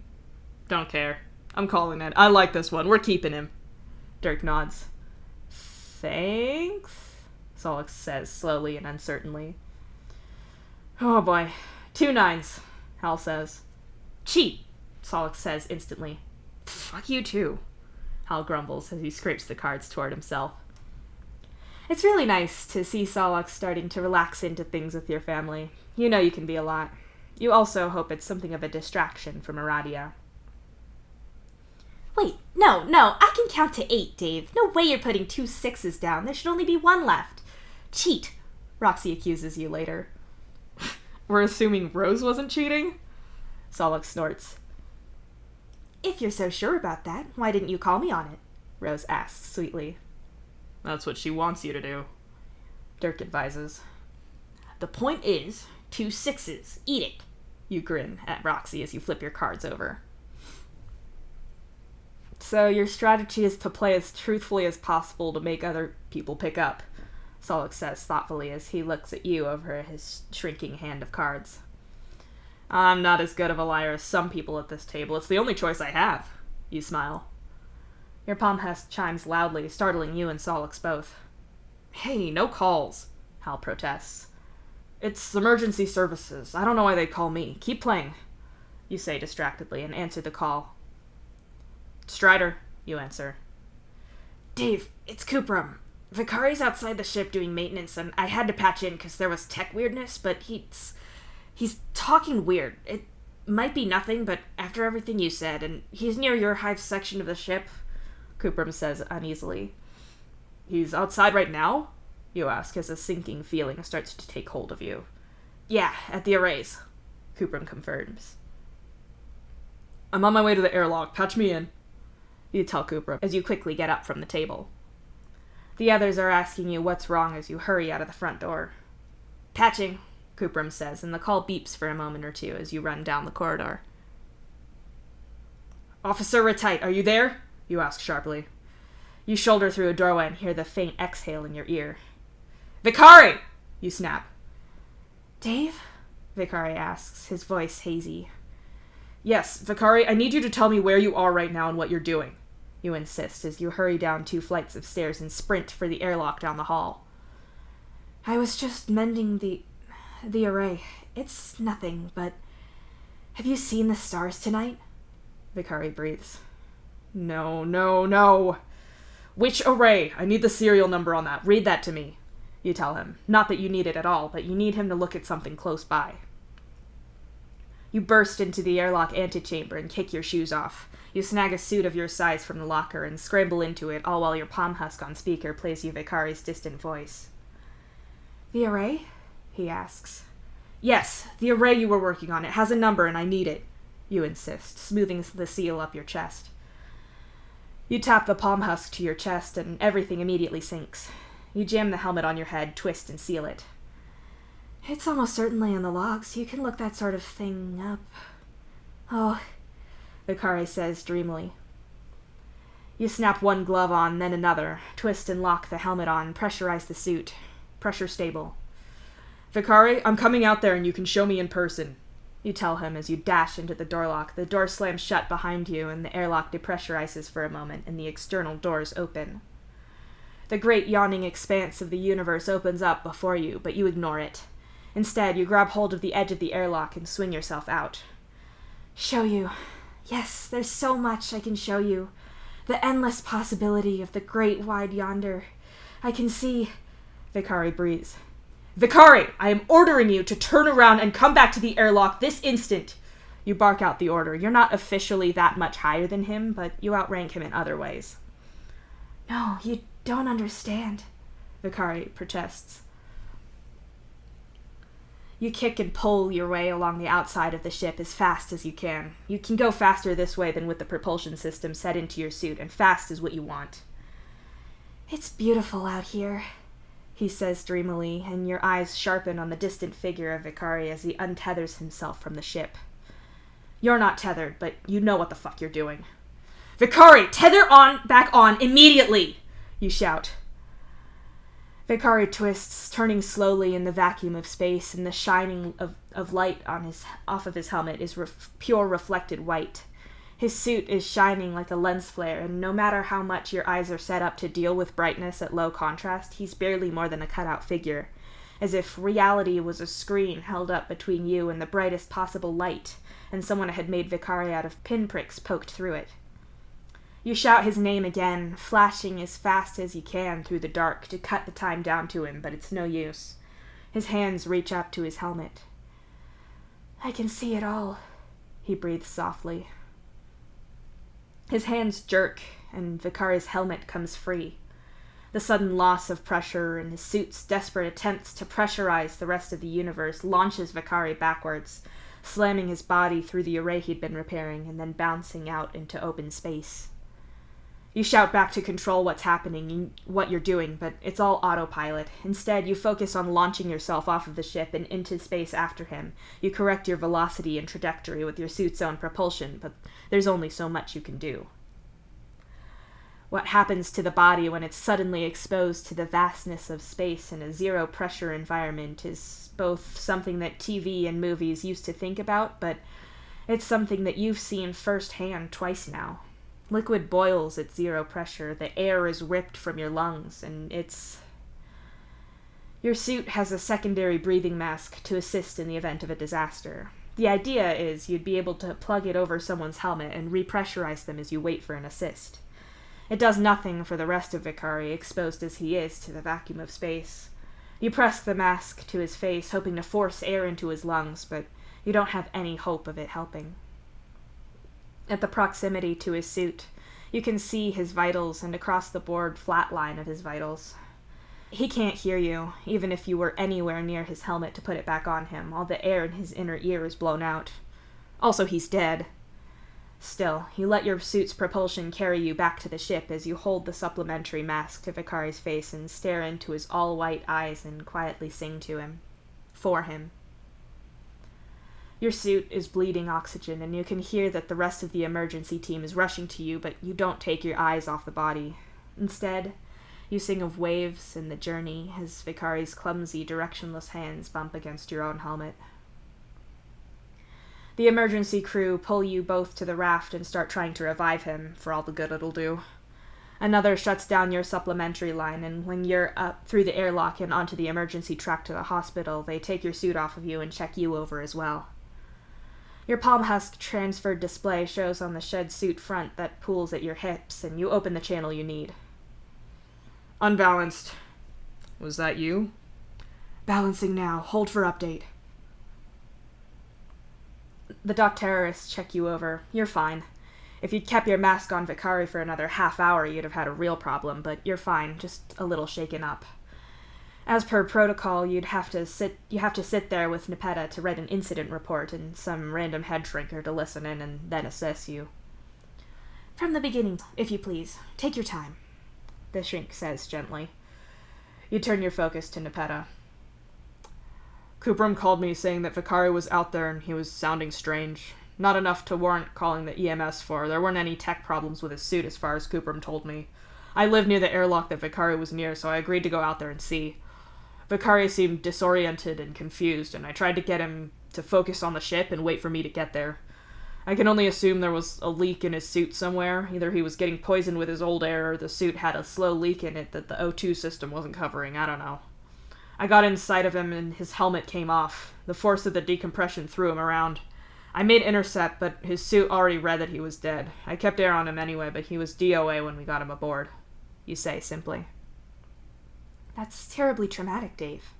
Don't care. I'm calling it. I like this one. We're keeping him. Dirk nods. Thanks? Solix says slowly and uncertainly. Oh boy. 2 9s, Hal says. Cheat, Solix says instantly. Fuck you too, Hal grumbles as he scrapes the cards toward himself. It's really nice to see Solix starting to relax into things with your family. You know you can be a lot. You also hope it's something of a distraction from Aradia. Wait, no, I can count to 8, Dave. No way you're putting 2 6s down. There should only be 1 left. Cheat, Roxy accuses you later. We're assuming Rose wasn't cheating? Solix snorts. If you're so sure about that, why didn't you call me on it? Rose asks sweetly. That's what she wants you to do, Dirk advises. The point is, 2 6s. Eat it. You grin at Roxy as you flip your cards over. So your strategy is to play as truthfully as possible to make other people pick up, Solix says thoughtfully as he looks at you over his shrinking hand of cards. I'm not as good of a liar as some people at this table. It's the only choice I have, you smile. Your palm husk chimes loudly, startling you and Solix both. Hey, no calls, Hal protests. It's emergency services. I don't know why they call me. Keep playing, you say distractedly and answer the call. Strider, you answer. Dave, it's Cuprum. Vicari's outside the ship doing maintenance, and I had to patch in because there was tech weirdness, but he's talking weird. It might be nothing, but after everything you said, and he's near your hive section of the ship, Cuprum says uneasily. He's outside right now? You ask as a sinking feeling starts to take hold of you. Yeah, at the arrays, Cuprum confirms. I'm on my way to the airlock. Patch me in, you tell Cuprum as you quickly get up from the table. The others are asking you what's wrong as you hurry out of the front door. Patching, Cuprum says, and the call beeps for a moment or two as you run down the corridor. Officer Retite, are you there? You ask sharply. You shoulder through a doorway and hear the faint exhale in your ear. Vicari! You snap. Dave? Vicari asks, his voice hazy. Yes, Vicari, I need you to tell me where you are right now and what you're doing, you insist as you hurry down 2 flights of stairs and sprint for the airlock down the hall. I was just mending the array. It's nothing, but have you seen the stars tonight? Vicari breathes. No. Which array? I need the serial number on that. Read that to me, you tell him. Not that you need it at all, but you need him to look at something close by. You burst into the airlock antechamber and kick your shoes off. You snag a suit of your size from the locker and scramble into it, all while your palm husk on speaker plays you Vicari's distant voice. The array? He asks. Yes, the array you were working on. It has a number and I need it, you insist, smoothing the seal up your chest. You tap the palm husk to your chest and everything immediately sinks. You jam the helmet on your head, twist and seal it. It's almost certainly in the logs. You can look that sort of thing up. Oh, Vicari says dreamily. You snap one glove on, then another, twist and lock the helmet on, pressurize the suit. Pressure stable. Vicari, I'm coming out there and you can show me in person, you tell him as you dash into the door lock. The door slams shut behind you and the airlock depressurizes for a moment and the external doors open. The great yawning expanse of the universe opens up before you, but you ignore it. Instead, you grab hold of the edge of the airlock and swing yourself out. Show you. Yes, there's so much I can show you. The endless possibility of the great wide yonder. I can see... Vicari breathes. Vicari, I am ordering you to turn around and come back to the airlock this instant. You bark out the order. You're not officially that much higher than him, but you outrank him in other ways. No, you don't understand, Vicari protests. You kick and pull your way along the outside of the ship as fast as you can. You can go faster this way than with the propulsion system set into your suit, and fast is what you want. It's beautiful out here, he says dreamily, and your eyes sharpen on the distant figure of Vicari as he untethers himself from the ship. You're not tethered, but you know what the fuck you're doing. Vicari, tether back on immediately, you shout. Vicari twists, turning slowly in the vacuum of space, and the shining of light off of his helmet is pure reflected white. His suit is shining like a lens flare, and no matter how much your eyes are set up to deal with brightness at low contrast, he's barely more than a cutout figure, as if reality was a screen held up between you and the brightest possible light, and someone had made Vicari out of pinpricks poked through it. You shout his name again, flashing as fast as you can through the dark to cut the time down to him, but it's no use. His hands reach up to his helmet. I can see it all, he breathes softly. His hands jerk, and Vicari's helmet comes free. The sudden loss of pressure and his suit's desperate attempts to pressurize the rest of the universe launches Vicari backwards, slamming his body through the array he'd been repairing and then bouncing out into open space. You shout back to control what's happening and what you're doing, but it's all autopilot. Instead, you focus on launching yourself off of the ship and into space after him. You correct your velocity and trajectory with your suit's own propulsion, but there's only so much you can do. What happens to the body when it's suddenly exposed to the vastness of space in a zero-pressure environment is both something that TV and movies used to think about, but it's something that you've seen firsthand twice now. Liquid boils at zero pressure, the air is ripped from your lungs, and Your suit has a secondary breathing mask to assist in the event of a disaster. The idea is you'd be able to plug it over someone's helmet and repressurize them as you wait for an assist. It does nothing for the rest of Vicari, exposed as he is to the vacuum of space. You press the mask to his face, hoping to force air into his lungs, but you don't have any hope of it helping. At the proximity to his suit, you can see his vitals and across the board flat line of his vitals. He can't hear you, even if you were anywhere near his helmet to put it back on him. All the air in his inner ear is blown out. Also, he's dead. Still, you let your suit's propulsion carry you back to the ship as you hold the supplementary mask to Vicari's face and stare into his all-white eyes and quietly sing to him. For him. Your suit is bleeding oxygen, and you can hear that the rest of the emergency team is rushing to you, but you don't take your eyes off the body. Instead, you sing of waves and the journey as Vicari's clumsy, directionless hands bump against your own helmet. The emergency crew pull you both to the raft and start trying to revive him, for all the good it'll do. Another shuts down your supplementary line, and when you're up through the airlock and onto the emergency track to the hospital, they take your suit off of you and check you over as well. Your palm husk transferred display shows on the shed suit front that pulls at your hips, and you open the channel you need. Unbalanced. Was that you? Balancing now. Hold for update. The dock terrorists check you over. You're fine. If you'd kept your mask on Vicari for another half hour, you'd have had a real problem, but you're fine, just a little shaken up. As per protocol, you have to sit there with Nepeta to write an incident report and some random head shrinker to listen in and then assess you. From the beginning, if you please. Take your time, the shrink says gently. You turn your focus to Nepeta. Coopram called me saying that Vicari was out there and he was sounding strange. Not enough to warrant calling the EMS for. There weren't any tech problems with his suit as far as Coopram told me. I live near the airlock that Vicari was near, so I agreed to go out there and see. Vicari seemed disoriented and confused, and I tried to get him to focus on the ship and wait for me to get there. I can only assume there was a leak in his suit somewhere. Either he was getting poisoned with his old air, or the suit had a slow leak in it that the O2 system wasn't covering. I don't know. I got inside of him and his helmet came off. The force of the decompression threw him around. I made intercept, but his suit already read that he was dead. I kept air on him anyway, but he was DOA when we got him aboard. You say simply. That's terribly traumatic, Dave,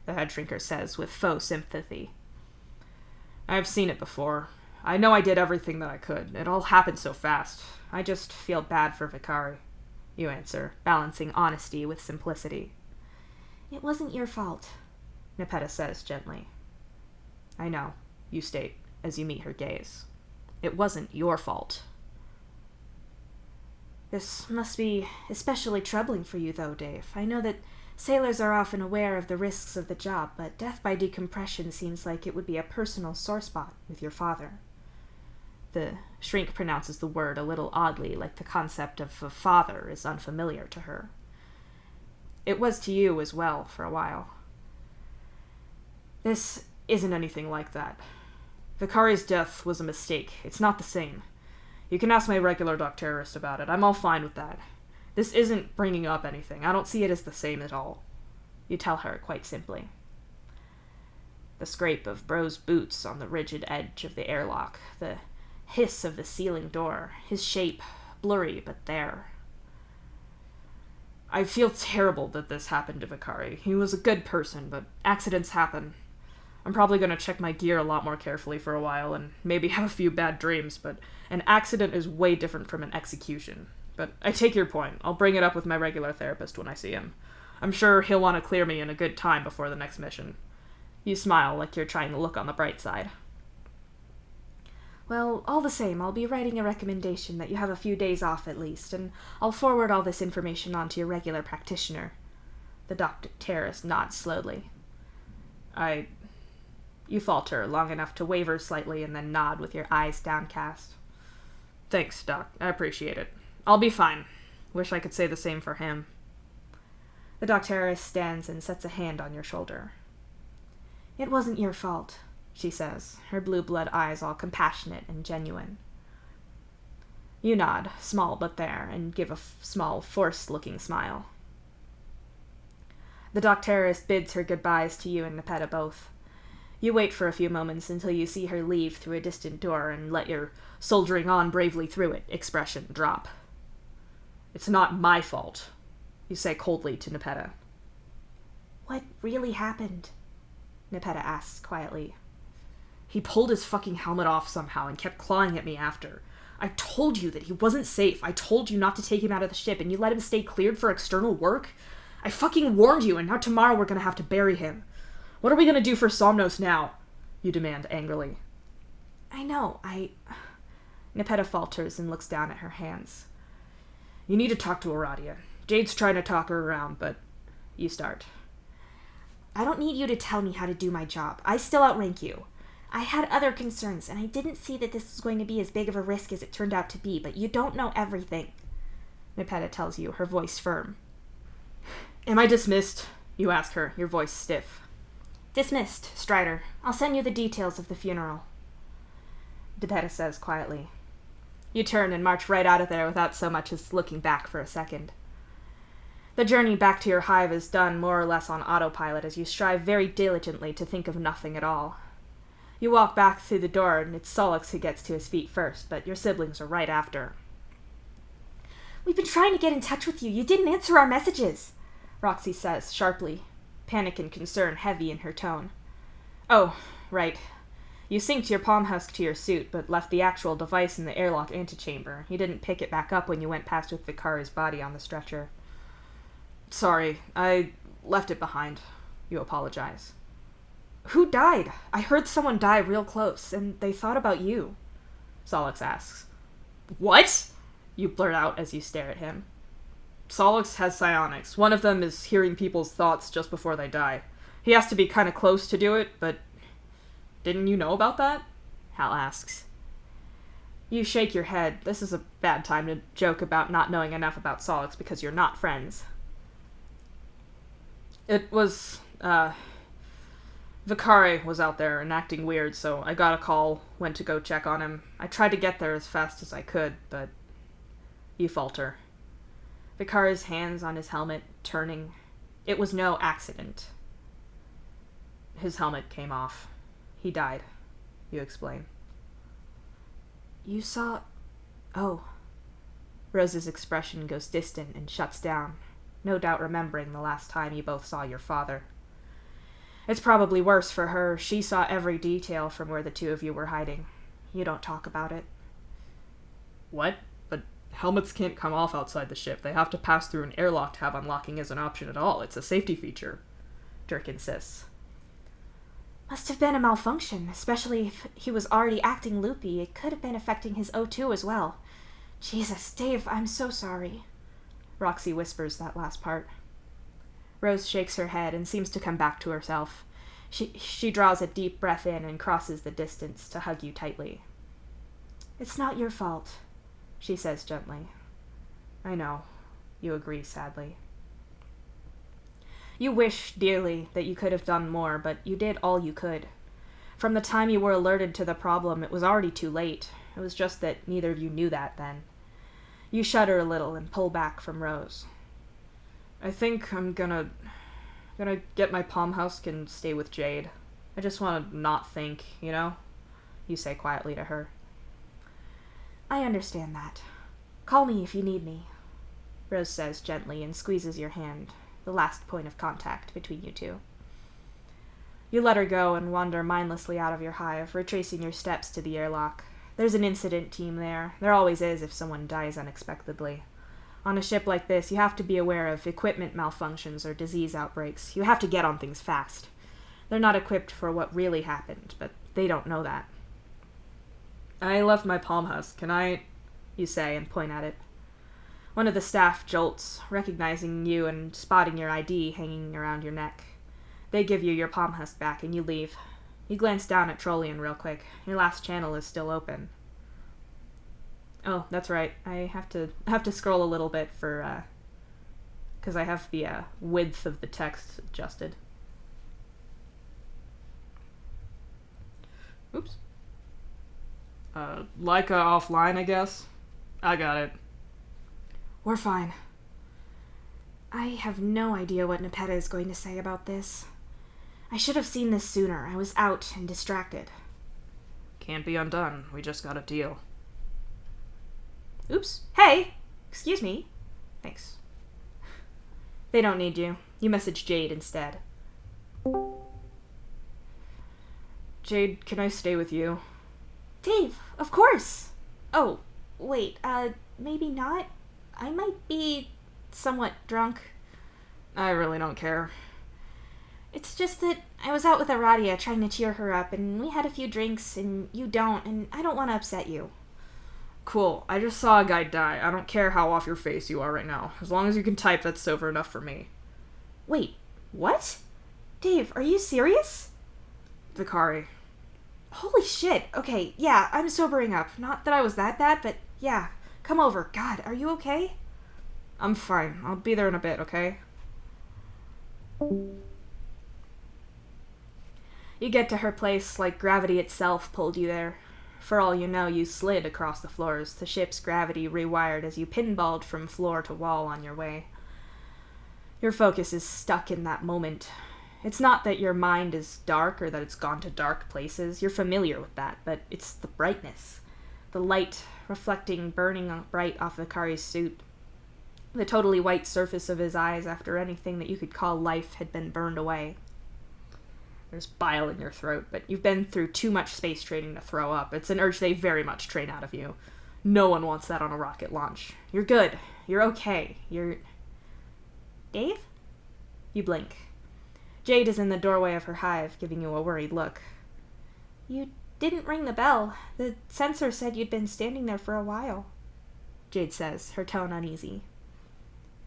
the head shrinker says with faux sympathy. I've seen it before. I know I did everything that I could. It all happened so fast. I just feel bad for Vicari, you answer, balancing honesty with simplicity. It wasn't your fault, Nepeta says gently. I know, you state, as you meet her gaze. It wasn't your fault. This must be especially troubling for you, though, Dave. I know that sailors are often aware of the risks of the job, but death by decompression seems like it would be a personal sore spot with your father. The shrink pronounces the word a little oddly, like the concept of a father is unfamiliar to her. It was to you as well, for a while. This isn't anything like that. Vicari's death was a mistake. It's not the same. You can ask my regular doctorist about it. I'm all fine with that. This isn't bringing up anything. I don't see it as the same at all. You tell her quite simply. The scrape of Bro's boots on the rigid edge of the airlock, the hiss of the ceiling door, his shape, blurry but there. I feel terrible that this happened to Vicari. He was a good person, but accidents happen. I'm probably going to check my gear a lot more carefully for a while and maybe have a few bad dreams, but an accident is way different from an execution. But I take your point. I'll bring it up with my regular therapist when I see him. I'm sure he'll want to clear me in a good time before the next mission. You smile like you're trying to look on the bright side. Well, all the same, I'll be writing a recommendation that you have a few days off at least, and I'll forward all this information on to your regular practitioner. The doctoress nods slowly. You falter long enough to waver slightly and then nod with your eyes downcast. Thanks, Doc. I appreciate it. I'll be fine. Wish I could say the same for him. The doctoress stands and sets a hand on your shoulder. It wasn't your fault, she says, her blue blood eyes all compassionate and genuine. You nod, small but there, and give a small, forced-looking smile. The doctoress bids her goodbyes to you and Nepeta both. You wait for a few moments until you see her leave through a distant door and let your soldiering on bravely through it expression drop. It's not my fault, you say coldly to Nepeta. What really happened? Nepeta asks quietly. He pulled his fucking helmet off somehow and kept clawing at me after. I told you that he wasn't safe. I told you not to take him out of the ship and you let him stay cleared for external work. I fucking warned you and now tomorrow we're gonna have to bury him. What are we gonna do for Somnos now? You demand angrily. I know, Nepeta falters and looks down at her hands. You need to talk to Aradia. Jade's trying to talk her around, but you start. I don't need you to tell me how to do my job. I still outrank you. I had other concerns, and I didn't see that this was going to be as big of a risk as it turned out to be, but you don't know everything. Nepeta tells you, her voice firm. Am I dismissed? You ask her, your voice stiff. Dismissed, Strider. I'll send you the details of the funeral. Nepeta says quietly. You turn and march right out of there without so much as looking back for a second. The journey back to your hive is done more or less on autopilot as you strive very diligently to think of nothing at all. You walk back through the door and it's Solix who gets to his feet first, but your siblings are right after. We've been trying to get in touch with you. You didn't answer our messages, Roxy says sharply, panic and concern heavy in her tone. Oh, right. You synced your palm husk to your suit, but left the actual device in the airlock antechamber. You didn't pick it back up when you went past with Vicari's body on the stretcher. Sorry, I left it behind. You apologize. Who died? I heard someone die real close, and they thought about you. Solix asks. What? You blurt out as you stare at him. Solix has psionics. One of them is hearing people's thoughts just before they die. He has to be kind of close to do it, but... Didn't you know about that? Hal asks. You shake your head. This is a bad time to joke about not knowing enough about Solix because you're not friends. It was, Vicari was out there and acting weird, so I got a call, went to go check on him. I tried to get there as fast as I could, but... You falter. Vicari's hands on his helmet, turning. It was no accident. His helmet came off. He died, you explain. You saw... Oh. Rose's expression goes distant and shuts down, no doubt remembering the last time you both saw your father. It's probably worse for her. She saw every detail from where the two of you were hiding. You don't talk about it. What? But helmets can't come off outside the ship. They have to pass through an airlock to have unlocking as an option at all. It's a safety feature, Dirk insists. Must have been a malfunction, especially if he was already acting loopy. It could have been affecting his O2 as well. Jesus, Dave, I'm so sorry. Roxy whispers that last part. Rose shakes her head and seems to come back to herself. She draws a deep breath in and crosses the distance to hug you tightly. It's not your fault, she says gently. I know, you agree sadly. You wish dearly that you could have done more, but you did all you could. From the time you were alerted to the problem, it was already too late. It was just that neither of you knew that then. You shudder a little and pull back from Rose. I think I'm gonna get my palm husk and stay with Jade. I just want to not think, you know? You say quietly to her. I understand that. Call me if you need me, Rose says gently and squeezes your hand, the last point of contact between you two. You let her go and wander mindlessly out of your hive, retracing your steps to the airlock. There's an incident team there. There always is if someone dies unexpectedly. On a ship like this, you have to be aware of equipment malfunctions or disease outbreaks. You have to get on things fast. They're not equipped for what really happened, but they don't know that. I left my palm husk. Can I? You say and point at it. One of the staff jolts, recognizing you and spotting your ID hanging around your neck. They give you your palm husk back and you leave. You glance down at Trollian real quick. Your last channel is still open. Oh, that's right. I have to scroll a little bit for, because I have the width of the text adjusted. Oops. Leica offline, I guess? I got it. We're fine. I have no idea what Nepeta is going to say about this. I should have seen this sooner. I was out and distracted. Can't be undone. We just got a deal. Oops. Hey! Excuse me. Thanks. They don't need you. You message Jade instead. Jade, can I stay with you? Dave, of course! Oh, wait, maybe not? I might be somewhat drunk. I really don't care. It's just that I was out with Aradia trying to cheer her up, and we had a few drinks, and you don't, and I don't want to upset you. Cool. I just saw a guy die. I don't care how off your face you are right now. As long as you can type, that's sober enough for me. Wait, what? Dave, are you serious? Vicari. Holy shit. Okay, yeah, I'm sobering up. Not that I was that bad, but yeah. Come over. God, are you okay? I'm fine. I'll be there in a bit, okay? You get to her place like gravity itself pulled you there. For all you know, you slid across the floors, the ship's gravity rewired as you pinballed from floor to wall on your way. Your focus is stuck in that moment. It's not that your mind is dark or that it's gone to dark places. You're familiar with that, but it's the brightness. The light reflecting burning bright off Vicari's suit. The totally white surface of his eyes after anything that you could call life had been burned away. There's bile in your throat, but you've been through too much space training to throw up. It's an urge they very much train out of you. No one wants that on a rocket launch. You're good. You're okay. You're... Dave? You blink. Jade is in the doorway of her hive, giving you a worried look. You didn't ring the bell. The sensor said you'd been standing there for a while, Jade says, her tone uneasy.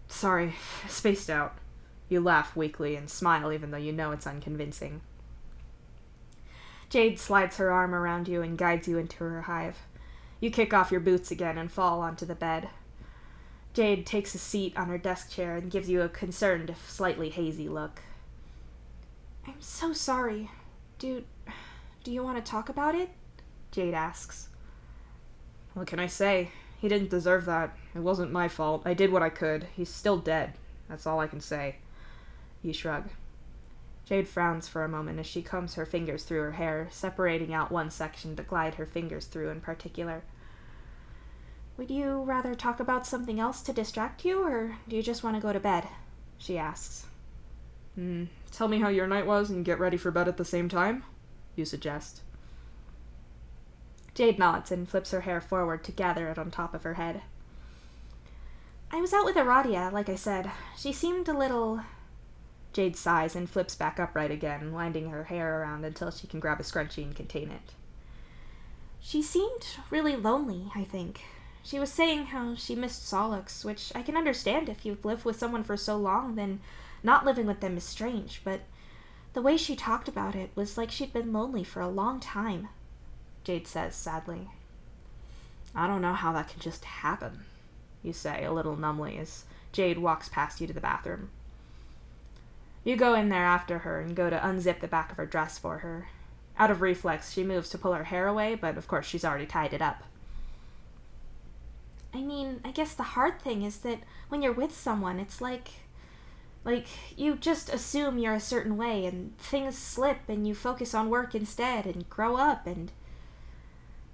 Sorry, spaced out. You laugh weakly and smile even though you know it's unconvincing. Jade slides her arm around you and guides you into her hive. You kick off your boots again and fall onto the bed. Jade takes a seat on her desk chair and gives you a concerned, if slightly hazy look. I'm so sorry. Do you want to talk about it? Jade asks. What can I say? He didn't deserve that. It wasn't my fault. I did what I could. He's still dead. That's all I can say. You shrug. Jade frowns for a moment as she combs her fingers through her hair, separating out one section to glide her fingers through in particular. Would you rather talk about something else to distract you, or do you just want to go to bed? She asks. Tell me how your night was and get ready for bed at the same time? You suggest. Jade nods and flips her hair forward to gather it on top of her head. I was out with Aradia, like I said. She seemed a little... Jade sighs and flips back upright again, winding her hair around until she can grab a scrunchie and contain it. She seemed really lonely, I think. She was saying how she missed Solix, which I can understand. If you've lived with someone for so long, then not living with them is strange, but the way she talked about it was like she'd been lonely for a long time, Jade says sadly. I don't know how that can just happen, you say a little numbly as Jade walks past you to the bathroom. You go in there after her and go to unzip the back of her dress for her. Out of reflex, she moves to pull her hair away, but of course she's already tied it up. I mean, I guess the hard thing is that when you're with someone, it's like you just assume you're a certain way and things slip and you focus on work instead and grow up and...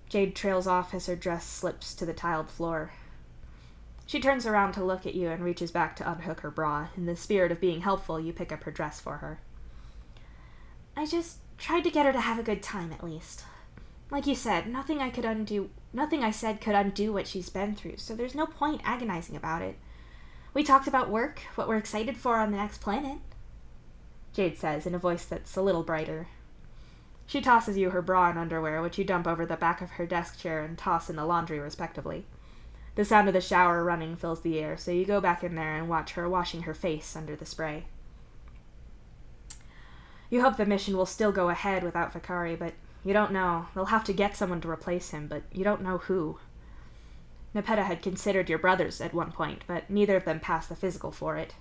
Jade trails off as her dress slips to the tiled floor. She turns around to look at you and reaches back to unhook her bra. In the spirit of being helpful, you pick up her dress for her. I just tried to get her to have a good time at least. Like you said, nothing I said could undo what she's been through, so there's no point agonizing about it. We talked about work, what we're excited for on the next planet, Jade says in a voice that's a little brighter. She tosses you her bra and underwear, which you dump over the back of her desk chair and toss in the laundry respectively. The sound of the shower running fills the air, so you go back in there and watch her washing her face under the spray. You hope the mission will still go ahead without Vakari, but you don't know. They'll have to get someone to replace him, but you don't know who. Nepeta had considered your brothers at one point, but neither of them passed the physical for it.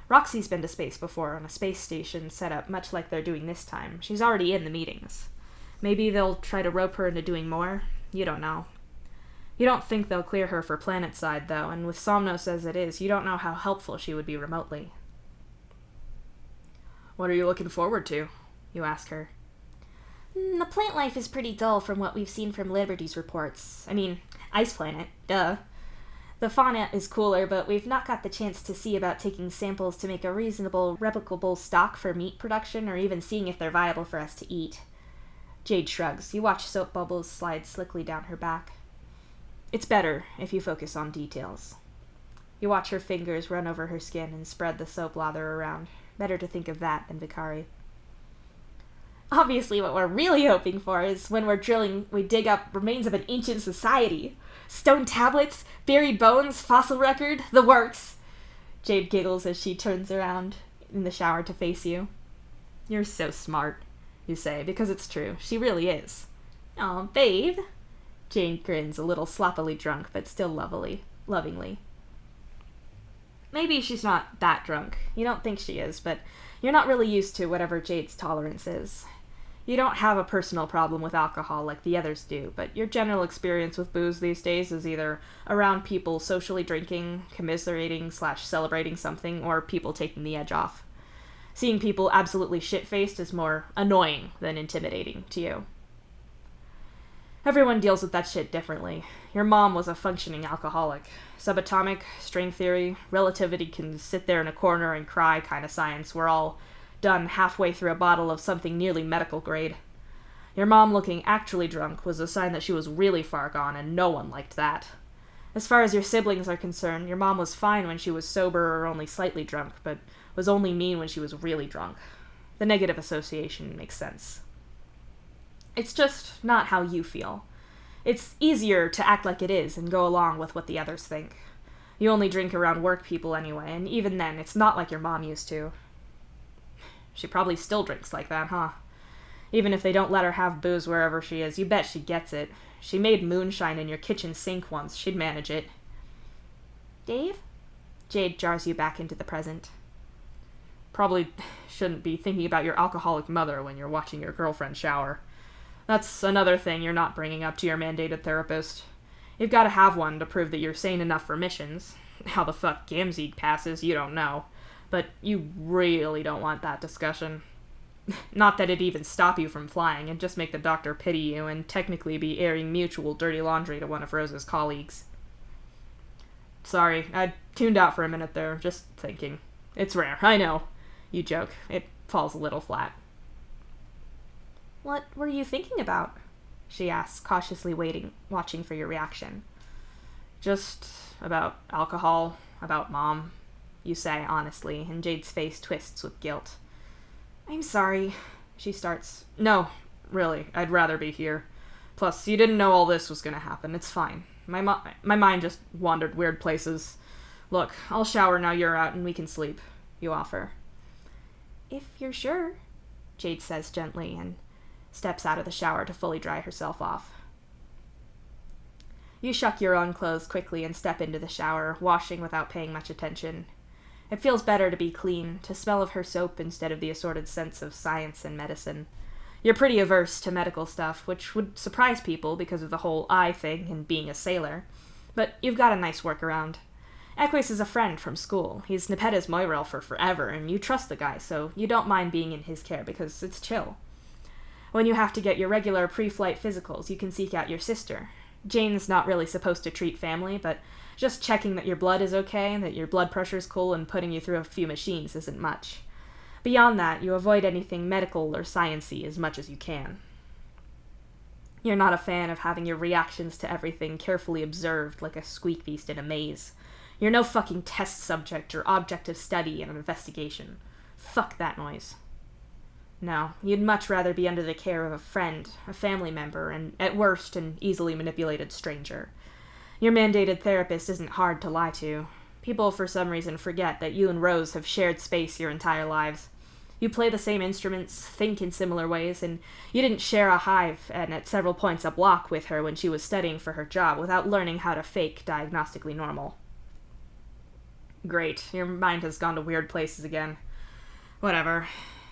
Roxy's been to space before, on a space station set up much like they're doing this time. She's already in the meetings. Maybe they'll try to rope her into doing more? You don't know. You don't think they'll clear her for planet-side, though, and with Somnos as it is, you don't know how helpful she would be remotely. What are you looking forward to? You ask her. The plant life is pretty dull from what we've seen from Liberty's reports. I mean, ice planet, duh. The fauna is cooler, but we've not got the chance to see about taking samples to make a reasonable, replicable stock for meat production, or even seeing if they're viable for us to eat. Jade shrugs. You watch soap bubbles slide slickly down her back. It's better if you focus on details. You watch her fingers run over her skin and spread the soap lather around. Better to think of that than Vakari. Obviously, what we're really hoping for is when we're drilling, we dig up remains of an ancient society. Stone tablets, buried bones, fossil record, the works. Jade giggles as she turns around in the shower to face you. You're so smart, you say, because it's true. She really is. Aw, babe. Jade grins, a little sloppily drunk, but still lovingly. Maybe she's not that drunk. You don't think she is, but you're not really used to whatever Jade's tolerance is. You don't have a personal problem with alcohol like the others do, but your general experience with booze these days is either around people socially drinking, commiserating / celebrating something, or people taking the edge off. Seeing people absolutely shit-faced is more annoying than intimidating to you. Everyone deals with that shit differently. Your mom was a functioning alcoholic. Subatomic, string theory, relativity can sit there in a corner and cry kind of science were all done halfway through a bottle of something nearly medical grade. Your mom looking actually drunk was a sign that she was really far gone, and no one liked that. As far as your siblings are concerned, your mom was fine when she was sober or only slightly drunk, but was only mean when she was really drunk. The negative association makes sense. It's just not how you feel. It's easier to act like it is and go along with what the others think. You only drink around work people anyway, and even then, it's not like your mom used to. She probably still drinks like that, huh? Even if they don't let her have booze wherever she is, you bet she gets it. She made moonshine in your kitchen sink once. She'd manage it. Dave? Jade jars you back into the present. Probably shouldn't be thinking about your alcoholic mother when you're watching your girlfriend shower. That's another thing you're not bringing up to your mandated therapist. You've got to have one to prove that you're sane enough for missions. How the fuck Gamzeed passes, you don't know. But you really don't want that discussion. Not that it'd even stop you from flying, and just make the doctor pity you and technically be airing mutual dirty laundry to one of Rose's colleagues. Sorry, I tuned out for a minute there, just thinking. It's rare, I know. You joke. It falls a little flat. What were you thinking about? She asks, cautiously watching for your reaction. Just about alcohol, about Mom. you say honestly, and Jade's face twists with guilt. I'm sorry. She starts. No, really, I'd rather be here. Plus, you didn't know all this was gonna happen. It's fine. My mind just wandered weird places. Look, I'll shower now you're out and we can sleep, you offer. If you're sure, Jade says gently and steps out of the shower to fully dry herself off. You shuck your own clothes quickly and step into the shower, washing without paying much attention. It feels better to be clean, to smell of her soap instead of the assorted scents of science and medicine. You're pretty averse to medical stuff, which would surprise people because of the whole eye thing and being a sailor. But you've got a nice workaround. Equus is a friend from school. He's Nepetta's Moirel for forever, and you trust the guy, so you don't mind being in his care because it's chill. When you have to get your regular pre-flight physicals, you can seek out your sister. Jane's not really supposed to treat family, but just checking that your blood is okay, that your blood pressure's cool, and putting you through a few machines isn't much. Beyond that, you avoid anything medical or science-y as much as you can. You're not a fan of having your reactions to everything carefully observed like a squeak beast in a maze. You're no fucking test subject or object of study in an investigation. Fuck that noise. No, you'd much rather be under the care of a friend, a family member, and, at worst, an easily manipulated stranger. Your mandated therapist isn't hard to lie to. People, for some reason, forget that you and Rose have shared space your entire lives. You play the same instruments, think in similar ways, and you didn't share a hive and at several points a block with her when she was studying for her job without learning how to fake diagnostically normal. Great, your mind has gone to weird places again. Whatever.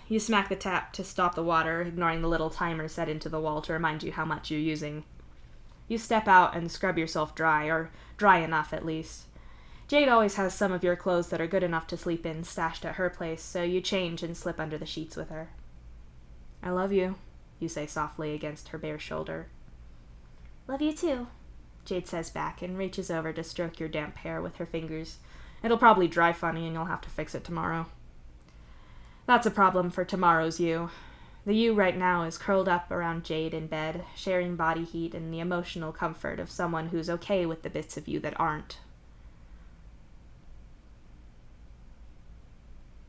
You smack the tap to stop the water, ignoring the little timer set into the wall to remind you how much you're using. You step out and scrub yourself dry, or dry enough at least. Jade always has some of your clothes that are good enough to sleep in stashed at her place, so you change and slip under the sheets with her. I love you, you say softly against her bare shoulder. Love you too, Jade says back and reaches over to stroke your damp hair with her fingers. It'll probably dry funny and you'll have to fix it tomorrow. That's a problem for tomorrow's you. The you right now is curled up around Jade in bed, sharing body heat and the emotional comfort of someone who's okay with the bits of you that aren't,